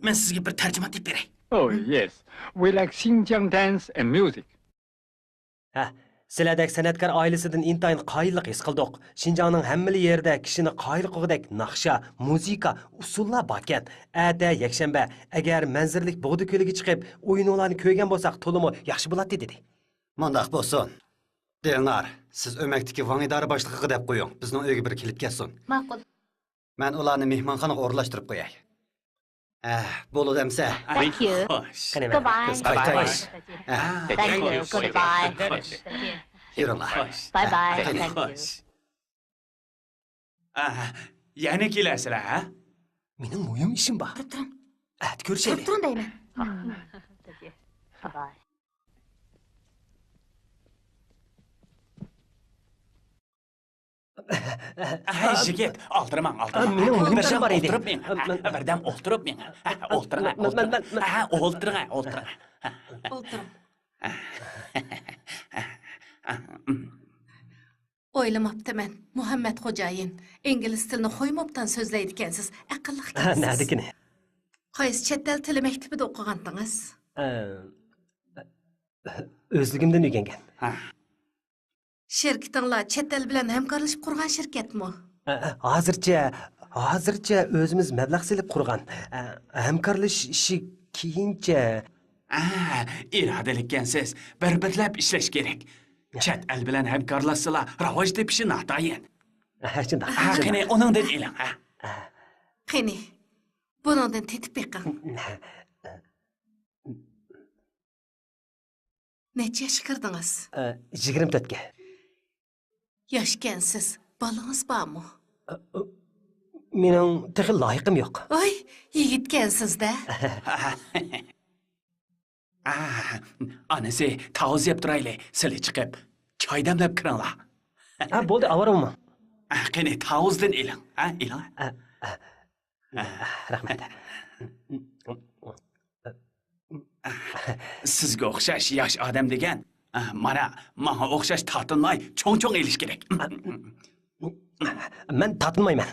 Men sizga bir tarjima deb beray. Oh, yes. We like Xinjiang dance and music. Sizlardek san'atkor oilasidan intayin qoyillik his qildik. Xinjiangning hamma yerda kishini qoyil qilgudek naqsha, muzika, usullar bor ekan. Ata yakshanba agar manzirlik Bug'di ko'liga chiqib, o'yinlarni ko'rgan bo'lsak, to'limi yaxshi bo'ladi dedi. Mundaq bo'lsin. Dinar, siz o'makdagi Van idora boshlig'iga deb qo'ying. Bizning uyga bir kelib kelsin. Ma'qul. Men ularni mehmonxonaga o'rlashtirib qo'yay. Bo'ldi demsa. Thank you. Goodbye. Thank you. Goodbye. Yuringlar. Bye bye. Qani. Thank you. Yana kelasizlar, ha? Mening muhim ishim bor. Turib turing. Ko'rishaylik. Turib turing deyman. Bye. Jigit, oltirmang. Mening muhim ishim bor edi. Birdan o'ltirib men. O'ltiring. O'ltiring. Oylamaptı men. Muhammed Xo'jayin. İngiliz tilini qo'ymabdan so'zlaydi ekansiz. Aqlli ekansiz. Nerdikini? Qaysi chet el tili maktabida o'qigandingiz? O'zligimdan o'rgangan. Şirketinglar chet el bilan hamkorlashib qurgan shirkatmi? Hozircha o'zimiz mablag' selib qurgan. Hamkorlash ishi keyincha. İradeli ekansiz. Bir-birlab ishlash kerak. Chet el bilan hamkorlashsalar, rivoj tepishi natayin. Shundoq. Qani uningdan eling, ha? Qani, buningdan tetib beqing. Necha yoshga kirdingiz? 24 ga. Yoshkansiz, bolangiz bormi? Mening texil loyiqim yo'q. Oy, yigitkansiz-da. Anasi tavuz yeb turayli, sizlar chiqib, choy damlab kiringlar. Bo'ldi, avaramman. Qani tavuzdan eling, ha? Eling. Rahmat. Sizga o'xshash yosh odam degan, menga o'xshash tortinmay, cho'ng-cho'ng elish kerak. Men tortinmayman.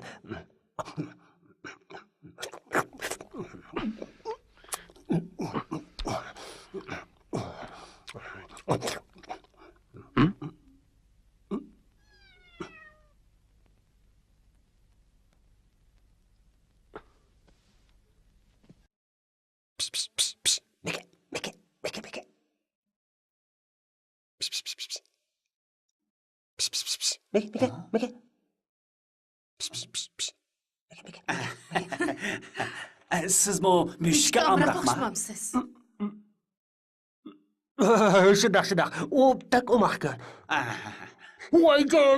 Sizmi mushukka amroqmi? Qo'shmamsiz. Shundoq. U tak o'maqkan. Voyjon,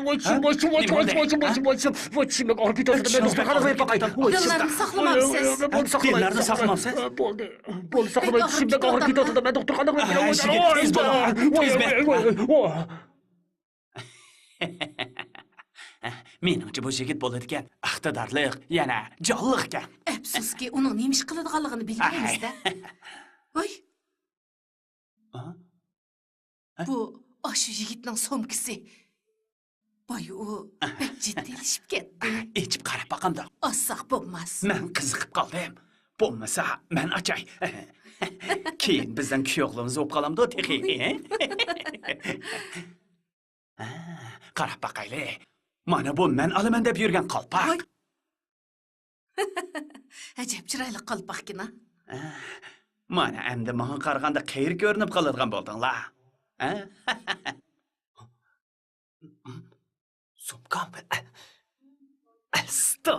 Dillarni saqlamamsiz. Dillarni saqlamamsiz? Bo'ldi, saqlamayman. Shundoq og'ir ketadi. Men doktorxonaga Meningcha bu yigit bo'ladigan iqtidorliq, yana jonliq ekan. Afsuski, uning nima ish qiladiganligini bilmaymiz-da. Voy. Bu shu yigitning somkisi. Voy, u pek jiddiyleşib ketdi. Echib qarab baqamda. Ossaq bo'lmas. Men qiziqib qoldim. Bo'lmasa, men achay. Keyin bizdan kuyovligimiz o'p qolamdi, texi. Qarab baqayli. Mana bu men olaman deb yurgan qalpoq. Ajab chiroyli qalpoqkina. Mana endi menga qaraganda qayir ko'rinib qoladigan bo'ldinglar. Sumkam. Sto.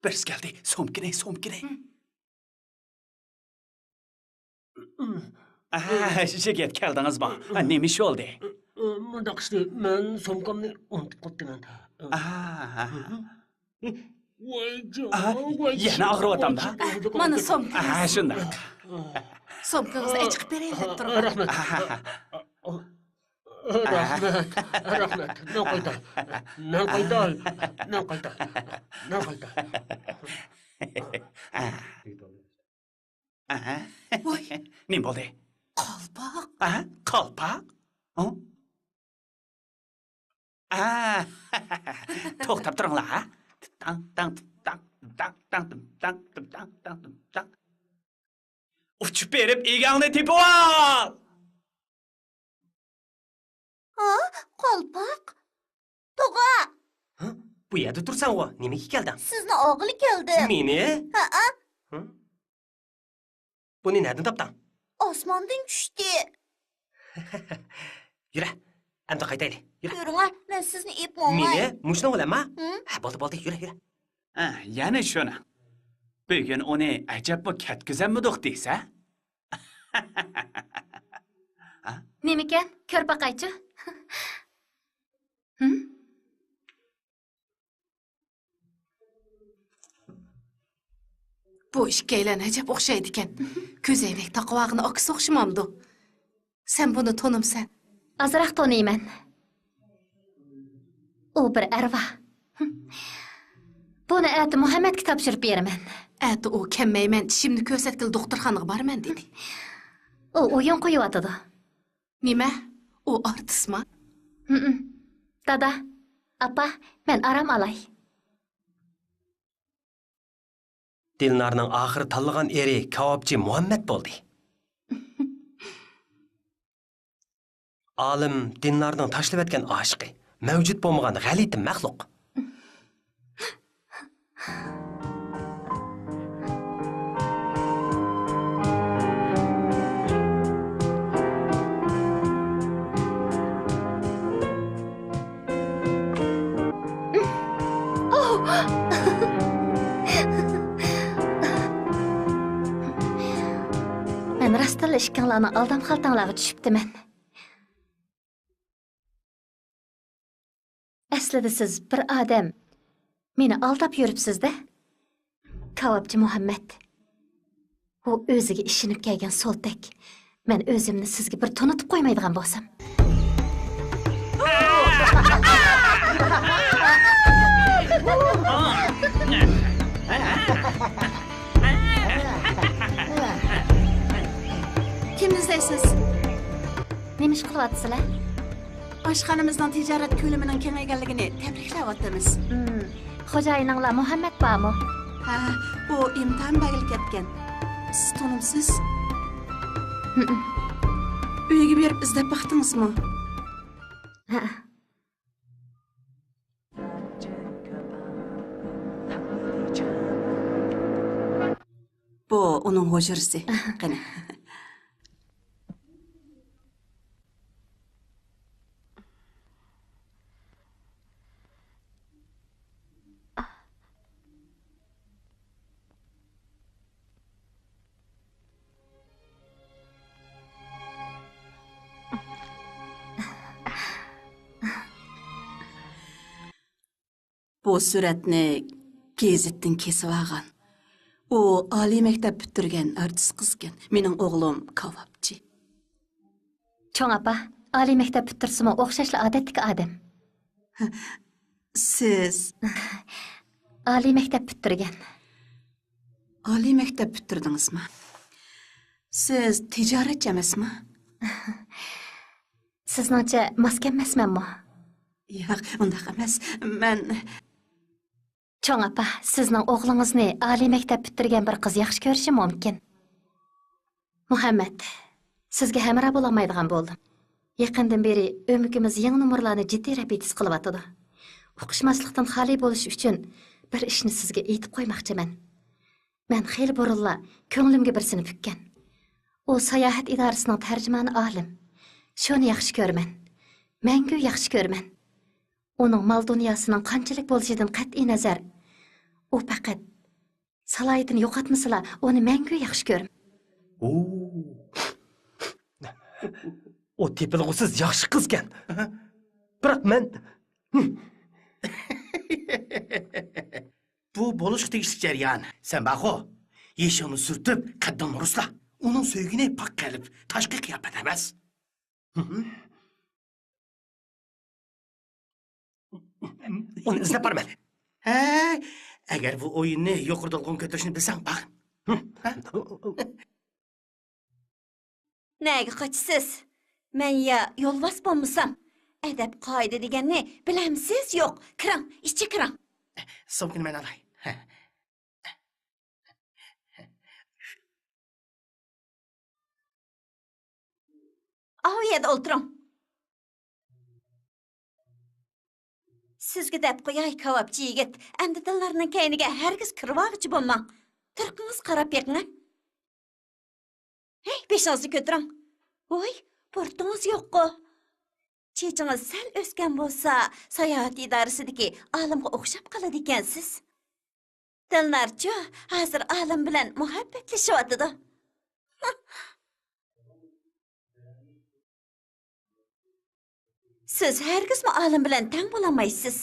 Birisi geldi. Somkine. Şirket geldiniz mi? Neymiş oldu? Mundaq işte, men somkamni unutib qoldim. Yana og'riyotam da. Mana somkangiz. Shundoq. Somkangizni chiqib beraylik deb turib. Rahmat. Rahmat. Nan qayta. Voy, Nima bo'ldi? qalpoq. Qalpoq? To'xtab turinglar, ha? Tang. Uchib berib egangni tepib ol! Qalpoq. Tog'a, Bu yerda tursan, o nimaga kelding? sizni o'g'li keldi. Meni? Ha, Buni nereden topding? osmondan tushdi. Yura, endi qaytaylik. Yura. Ko'ringlar, men sizni ep olmay. Meni mushni olamma? Ha, bo'ldi, yura. Yana shuni. Bugun uni ajab bu katkizammidoq deysa? Nima ekan? Ko'r baqaychi. Bu ikkalan ajab o'xshaydi ekan. Ko'zoynak taqvog'ini oqis o'xshamamdi. Sen buni tanimsan. Azroq taniyman. U bir arvoh. Buni ati Muhammadga topshirib beraman. Ati u kelmayman, tishimni ko'rsatkil doktorxonaga borman dedi. U o'yin qo'yotdi. Nima? U artistmi? Dada, apa, men aram olay. Dilnarning oxir tanlagan eri kavobchi Muhammad bo'ldi. Olim dinlarning tashlab etgan oshiqi, mavjud bo'lmagan g'alati maxluq. Men rastla ishkanlarning aldam xaltanglarga tushibdiman. Aslida siz bir odam meni aldab yuribsiz-da. Kavobchi Muhammad. U o'ziga ishinib kelgan so'ldak. Men o'zimni sizga bir tonitib qo'ymaydigan bo'lsam. Kim izlaysiz? Nima ish qilyapsizlar? Oshxonamizning tijorat ko'lamining kengayganligini tabriklayapmiz. Xo'jayininglar Muhammad bormi? Ha, u imtihon bag'ilib ketgan. Siz tanimsiz? Uyga berib izlab baxtingizmi? Ha. Bu uning hujrasi. Qani. Bu suratni gazetdan kesib olgan. U oliy maktab bitirgan artist qizgan. Mening o'g'lim kavobchi. Cho'ng apa, oliy maktab bitirsimi o'xshashli odatdagi odam. Siz oliy maktab bitirgan. Oliy maktab bitirdingizmi? Siz tijoratchi emasmi? Sizningcha maskan emasmanmi? Yo'q, undaq emas. Men Cho'ng apa, sizning o'g'lingizni oliy maktab bitirgan bir qiz yaxshi ko'rishi mumkin. Muhammad, sizga hamroh bo'lolmaydigan bo'ldim. Yaqindan beri o'mikimiz yangi nomerlarni jiddiy repetis qilyotdi. O'qishmaslikdan xoli bo'lish uchun bir ishni sizga aytib qo'ymoqchiman. Men xeyli burunla ko'nglimga birsini pukkan. U sayohat idorasining tarjimoni olim. Shuni yaxshi ko'raman. Mangu yaxshi ko'raman. Uning mal dunyosining qanchalik bo'lishidan qat'iy nazar, u faqat salohiyatini yo'qotmasala, uni mangu yaxshi ko'raman. O tepilg'usiz yaxshi qizgan. Biroq men bu bo'lish tegishli jarayon. Sen baxo, yeshini surtib, qaddini rusla. Uning so'ygini pak qilib, tashqi qiyofat emas. Uni izlab borman. Ha, agar bu o'yinni yuqoridan ko'tarishni bilsang, baq. Nega qochsiz? Men ya yo'lbos bo'lmasam, adab qoida deganni bilamsiz yo'q. Kiring, ishchi kiring. Somkini men olay. Av yerda o'tiring. Sizga deb qo'yay kavobchi yigit, endi dillarning kayniga hargiz kirvoqchi bo'lmang. Turqingiz qarab beqing. Hey, beshingizni ko'tiring. Voy, portingiz yo'q-ku. Chechingiz sal o'sgan bo'lsa, sayohat idorasidagi olimga o'xshab qoladi ekansiz. Dillarchi hozir olim bilan muhabbatlashyapti. Siz hargizmi olim bilan tang bo'lolmaysiz.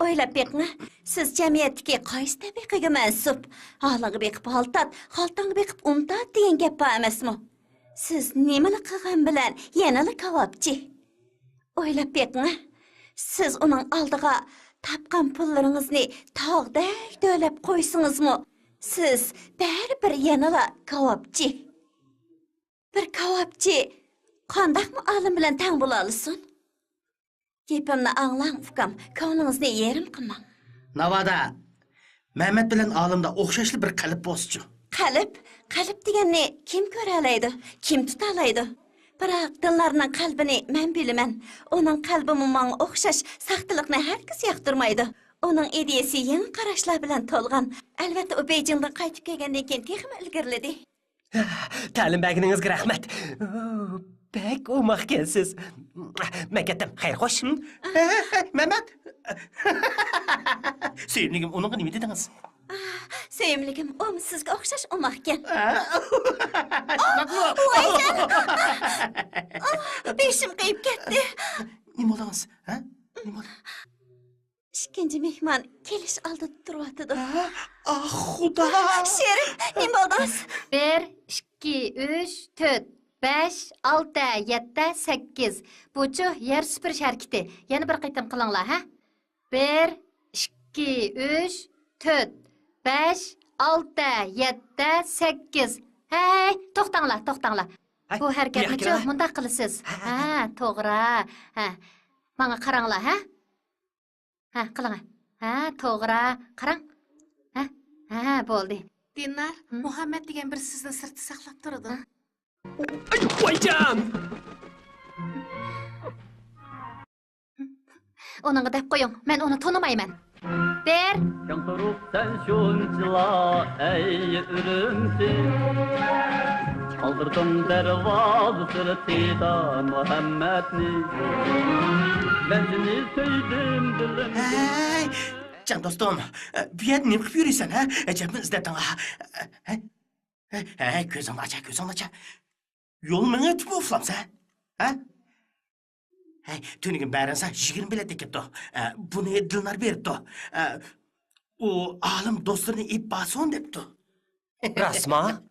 O'ylab beqing. Siz jamiyatdagi qaysi tabiqaga mansub? Olimga beqib haltat, xaltangga beqib untat degan gap bor emasmi? Siz nimani qilgan bilan yanala kavobchi. O'ylab beqing. Siz uning oldiga tapqan pullaringizni tog'day to'lab qo'ysingizmi? Siz baribir yanala kavobchi. Bir kavobchi qandaqmi olim bilan tang bo'la olsin? Gapimni anglang ukam, ko'nglingizni yerim qilmang. Navada Mehmet bilan olimda o'xshashli bir qalb boschi. qalb deganni kim ko'ra oladi, kim tuta oladi? Biroq dinlarning qalbini men bilaman. Uning qalbi menga o'xshash saxtiliqni har kim yoqtirmaydi. Uning ideyasi yangi qarashlar bilan to'lgan. Albatta, u Beijingdan qaytib kelgandan keyin texmi ilgariladi. Ta'lim berganingizga rahmat. Bek o'maqkensiz. Men ketdim. Xayr, xo'sh. Mehmet. Sevimligim, onunla nima dediniz? Sevimligim, o sizga o'xshash o'maqkan. Beshim qayib ketdi. Nima bo'ldingiz? Ha? Nima bo'ldi? Ikkinchi mehmon kelish oldida turyotdi. Ah, xudo. Sherif, nima bo'ldingiz? 1, 2, 3, 4, 5, 6, 7, 8. Buchu yer süpürüş hareketi. Yana bir qaytam qilinglar, ha? 1, 2, 3, 4, 5, 6, 7, 8. Hey, to'xtanglar. Bu harakatni mundaq qilasiz. Ha, to'g'ri. Ha. Menga qaranglar, ha? Ha, qiling. Ha, to'g'ri. Qarang. Ha, bo'ldi. Dinar, Muhammad degan bir sizni sirti saqlab turadi. Voycan! Onunla deb qo'ying. Men uni tonimayman. 1. Yanturup sen şunçla ey ürümçi Çaldırdım dervazı sırtıyda Muhammed'ni Ben seni söyledim dilimde Hey, can dostum, bir yer ne yapıp yürüyorsun, ha? Cebimi izledin, ha? Hey, gözün aça. Yol mu ötüp uflamsa, ha? Hey, tünügün bärensa 20 bilet ekipti. Bunu Dilnar beripti. O alim dostlarını ip bason depti. Rasma?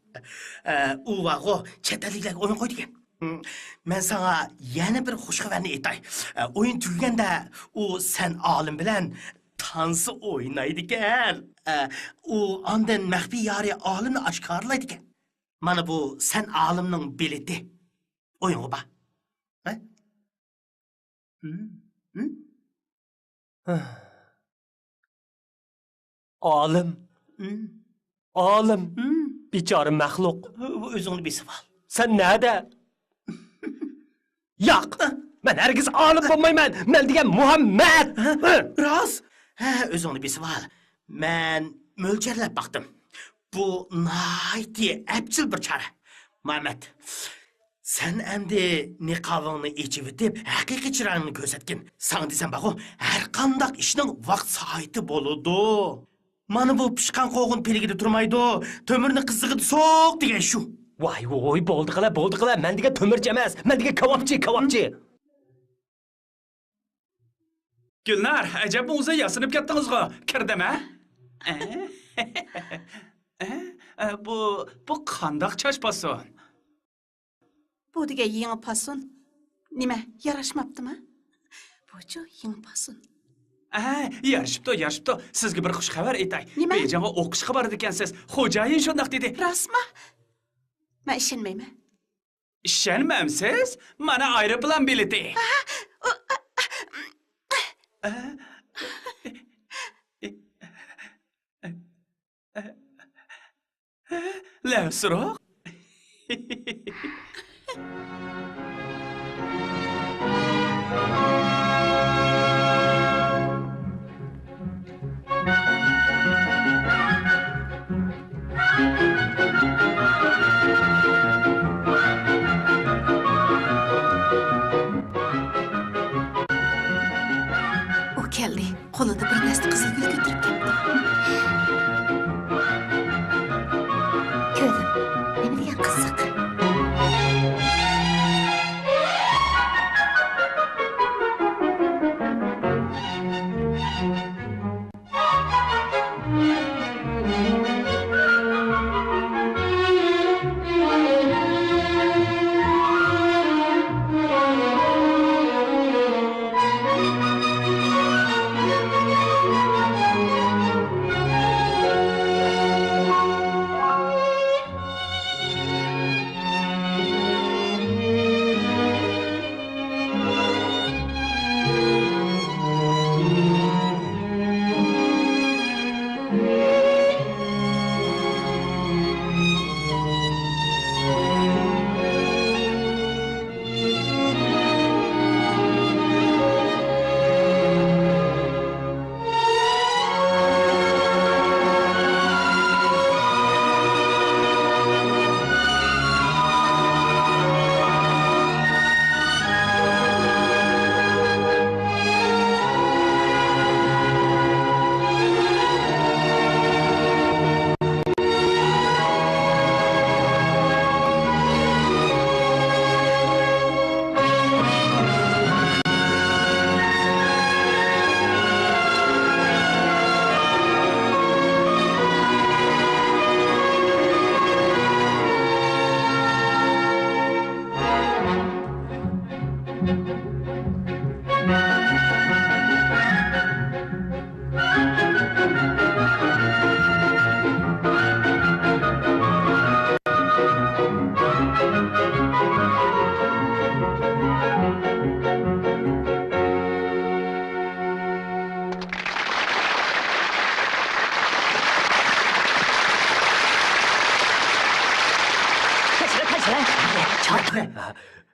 U vago çetelikler oyun koydu ki. Men sana yeni bir hoş haberini etay. Oyun tügende o sen alim bilen tansı oynaydı gel. O anden mehbi yari alimni aşkarlaydı gel. Mana bu sen alimnin bileti. Oyun ba. Ha? Olim. Bichora maxluq. Bu o'zingni besib ol. Sen nerede? Yo'q. Men hergiz olim bo'lmayman. Men degan Muhammad. Rost. Ha, o'zingni besib ol. Men mo'ljarlab baqdim. Bu nayti abchil bir chora. Muhammad. Sen endi niqobingni echib etib, haqiqiy chirog'ingni ko'rsatgin. Sana desam baqo, har qanday ishning vaqt soati bo'ladi. Mana bu pishqan qo'g'in peligida turmaydi. To'mirni qizig'ida so'q degan shu. Voy, bo'ldi qila. Men degan to'mirchi emas, men degan kebabchi. Gulnar, ajab o'zi yasinib ketdingizga. Kirdimi? Bu qandoq chash pason? Bu degan yangi pason. Nima, yarashmabdimi? Bu-chu yangi pason. Yarashibdi. Sizga bir xush xabar aytay. Bejonga o'qish xabar ekansiz. Xo'jayin shundoq dedi. Rasma? Men ishonmayman. Ishonmamsiz? Mana aeroplan bileti. Lavsroq. O keldi. Qo'lida bir dasta qizil gul ko'tarib ketdi. Ko'rdim. Nima degan qiziq.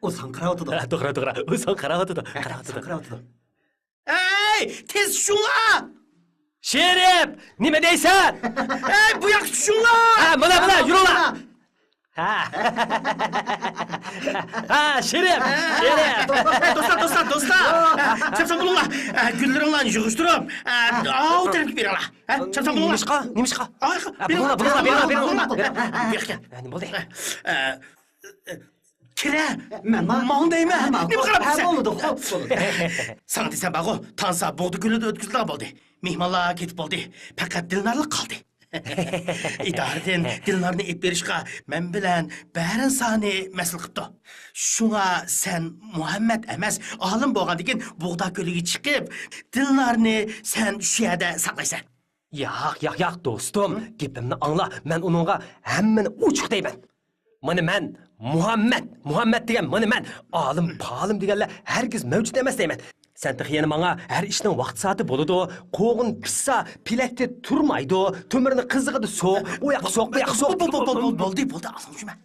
O sanqıravıtıdı. To'g'ri. O'zing qaravotida. Sanqıravıtıdı. Ey, tez tushinglar! Sherif, nima deysan? Ey, bu yoqqa tushinglar! Ha, mana, yuringlar. Ha, Sherif. Do'stlar. Chapsan bo'linglar. Gullaringlarni yig'ishtirib, o tarafga beringlar. Chapsan bo'linglar. Nimishqa? Beringlar. Beringlar. Bu yoqqa. Nima bo'ldi? Kira, man deyman. Nima qarabsan? Bo'ldi. Sana desam bag'o, tansa bug'di kunida o'tkazilgan bo'ldi. Mehmonlar ketib bo'ldi. Faqat Dilnorlar qoldi. İdaretin Dilnorni ep berishga men bilan barin sani mas'ul qilibdi. Shunga sen Muhammad emas, olim bo'lgandan keyin bug'da ko'liga chiqib, Dilnorni sen shu yerda saqlaysan. Yo'q, do'stim. Gapimni angla. Men uningga hammani ochiq deyman. Mana men Muhammad degan, mana men olim deganlar hargiz mavjud emas deyman. Sen yana menga har ishning vaqt soati bo'ladi. Qo'g'in pissa, pilakda turmaydi. To'mirni qizig'ida so'q, u yoqqa so'q, bu yoqqa so'q. Bo'ldi, alhamdulillah.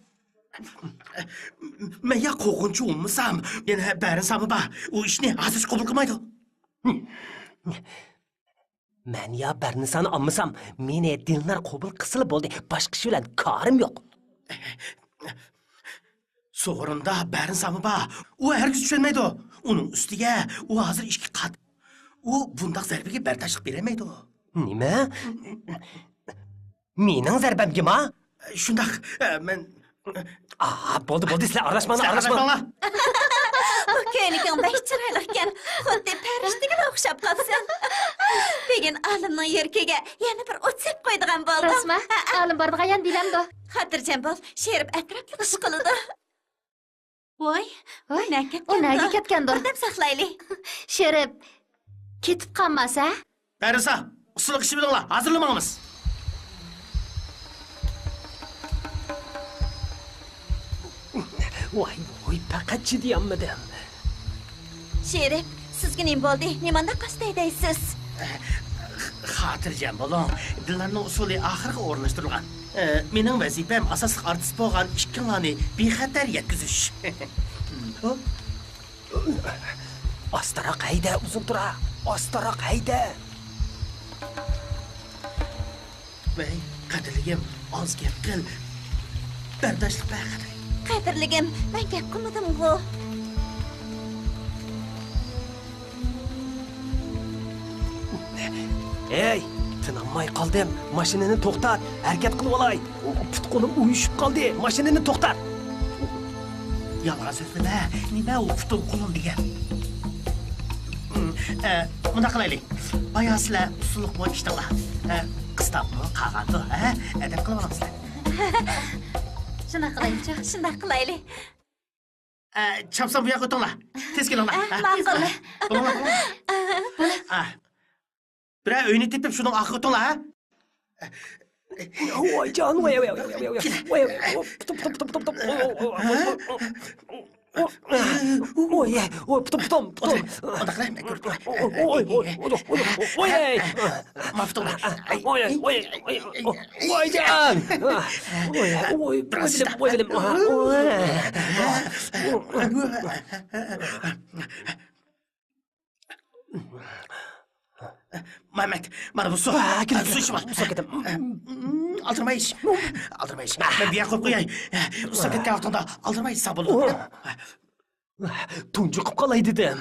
Men ya qo'g'inchi bo'lmasam, yana barinsammi ba, u ishni hozir qabul qilmaydi. Men ya barnisani olmasam, meni Dilnor qabul qilsa bo'ldi. Boshqa ish bilan ko'rim yo'q. So'g'rinda barinsammi ba, u hargiz tushunmaydi. Uning ustiga u hozir ishga qat. U bundaq zarbaga bardashlik bermaydi. Nima? Mening zarbamgami? Shundaq, men bo'ldi, sizlar aralashmanglar. Bu ko'yliging bek chiroyli ekan. Xuddi farishtaga o'xshab qolsan. Begin olimning yurkiga yana bir o't sepib qo'ydigan bo'ldim. Rasma, olim bordigan dilamdi. Xotirjam bo'l, Sherif atrofga ish qiladi. Voy, Unaga ketgandi. Deb saqlaylik. Sherif ketib qolmasa? Barinsa, usullik ishi bilinglar, hozirlamaymiz. Voy, faqat jiddiyammidim. Sherif, sizga nima bo'ldi? Nimanda qasdaydaysiz? Xotirjam bo'ling. Dillarning usuli oxirga o'rnashtirilgan. Mening vazifam asosiy artist bo'lgan ishqlarni bexatar yetkazish. Ostaroq hayda, uzun tura. Ostaroq hayda. Voy, qadrligim, oz gap qil. Bardashlik baqir. Qadrligim, men gap qilmadim-ku. Ey, tinamay qoldim. Mashinani to'xtat. Harakat qilib olay. Putqo'lim uyushib qoldi. Mashinani to'xtat. Yalg'on so'zlama. Nima u putqo'lim degan? Bunda qilaylik. Bayo sizlar usullik bo'l ishdinglar. Qistabmi, qag'andi, adab qilib olamsizlar. Shunday qilaylik. Chapsan bu yoqqa o'tinglar. Tez kelinglar. Ma'qul. Birer uyni tepib shundan oxirga o'tinglar, ha? Voy jon, voy. Putum. Voy jon. Mehmet, bana bu su. Su işi var. Aldırmayız. Ben bir yer koyup koyayım. Soket altında aldırmayız sabırlı. Tuncu qilib qolay dedim.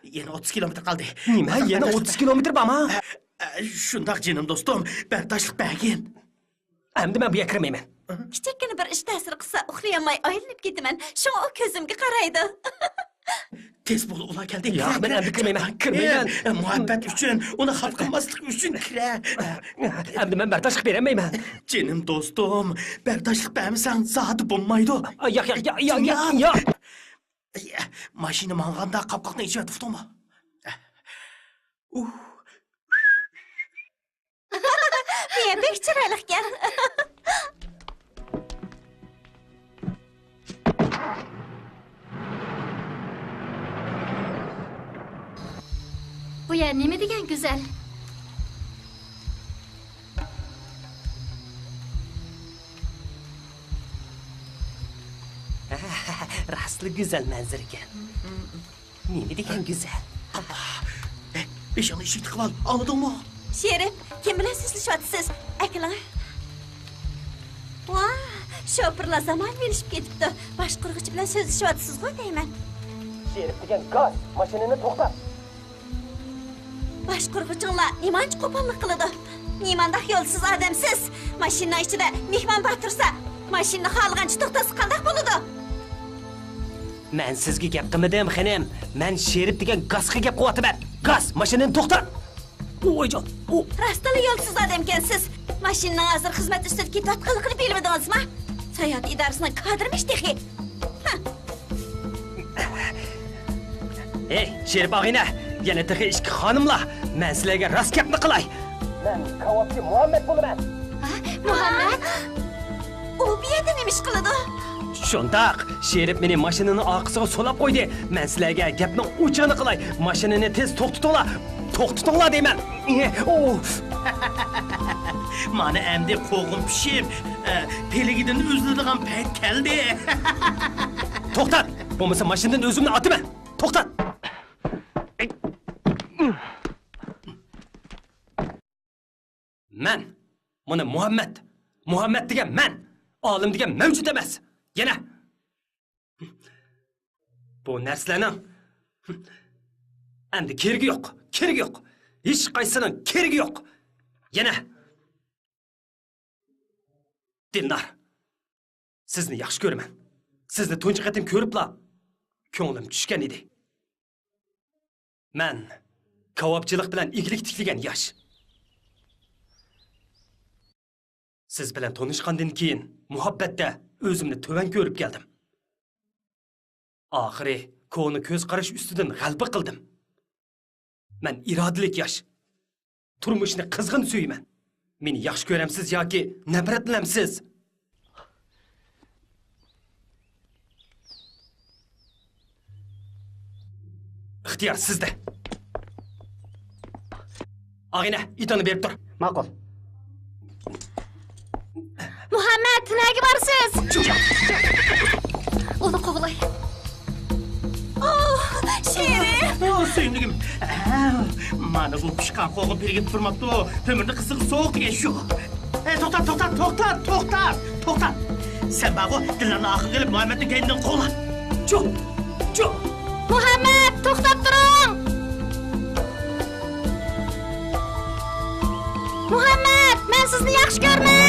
Yana 30 kilometr kaldı. Nima? Yana 30 kilometr bormi? Shundoq jinim do'stim, bardashlik bergin. Endi men bu yerga kirmayman. Kichikgina bir ish ta'sir qilsa, uxlayolmay aylanib ketaman. Shunga u ko'zimga qaraydi. Tez bo'l, ular keldi. Yo'q, men endi kirmayman. Muhabbat uchun, uni xalq qilmaslik uchun kira. Endi men bardashlik bermayman. Jinim do'stim, bardashlik bermasang zoti bo'lmaydi. Yo'q. Mashina manganda qopqoqni ichida tuftimi? Men bek chiroyli ekan. Bu yer nima degan go'zal? Rastlı güzel manzara ekan. Nima degan güzel. Beshona eshik tiqib ol, anladingmi? Sherif, kim bilan so'zlashyapsiz? Akalar. Voy, shopirlar zamon berishib ketibdi. Boshqurg'ich bilan so'zlashyapsiz-ku deyman. Sherif degan gaz mashinani to'xtat. Boshqurg'ichinglar nimancha qo'pollik qiladi? Nimandaq yo'lsiz odamsiz? Mashina ichida mehmon bor tursa, mashinani xohlagancha to'xtatsa qanday bo'ladi? Men sizga gap qilmadim, xonim. Men Sherif degan gazga gap qilyapman. Gaz, mashinani to'xtat. Voyjon. Rastali yo'lsiz odam ekansiz. Mashinaning hozir xizmat ustida ketayotganligini bilmadingizmi? Sayyohat idorasining kadrimish texi. Ey, Sherif og'ayna, yana texi ishki xonimlar, men sizlarga rost gapni qilay. Men kavobchi Muhammad bo'laman. Muhammad? U bu yerda nima ish qiladi? Shundaq, Sherif meni mashinani orqasiga solab qo'ydi. Men sizlarga gapni o'chini qilay. Mashinani tez to'xtatinglar. To'xtatinglar deyman. Mana endi qo'g'im pishib, peligidan uziladigan payt keldi. To'xtat. Bo'lmasa mashinadan o'zimni otaman. To'xtat. Men buni Muhammad degan men, olim degan mavjud emas. Yana bu narsalarning endi keragi yo'q. Hech qaysisining keragi yo'q. Yana Dilnar, sizni yaxshi ko'raman. Sizni tunji qatim ko'ribla ko'nglim tushgan edi. Men kavobchilik bilan iglik tiklagan yosh. Siz bilan tanishgandan keyin muhabbatda o'zimni to'van ko'rib keldim. Oxiri ko'ni ko'z qarash ustidan g'alaba qildim. Men irodalik yosh. Turmushni qizg'in suyman. Meni yaxshi ko'ramsiz yoki nafratlanamsiz? Ixtiyor sizda. Og'ayna, itoni berib tur. Ma'qul. Muhammad, nega borsiz? Uni qo'g'lay. Sherif! Suyunligim. Mana bu pishqan qo'g'im pirgib turmabdi. To'mirni qizig'i sovuq degan shu. To'xtat. Sen ba'g'u dillarni oxirga kelib Muhammadning kaynidan qo'g'la. Jo'q. Muhammad, to'xtab turing. Muhammad, men sizni yaxshi ko'raman.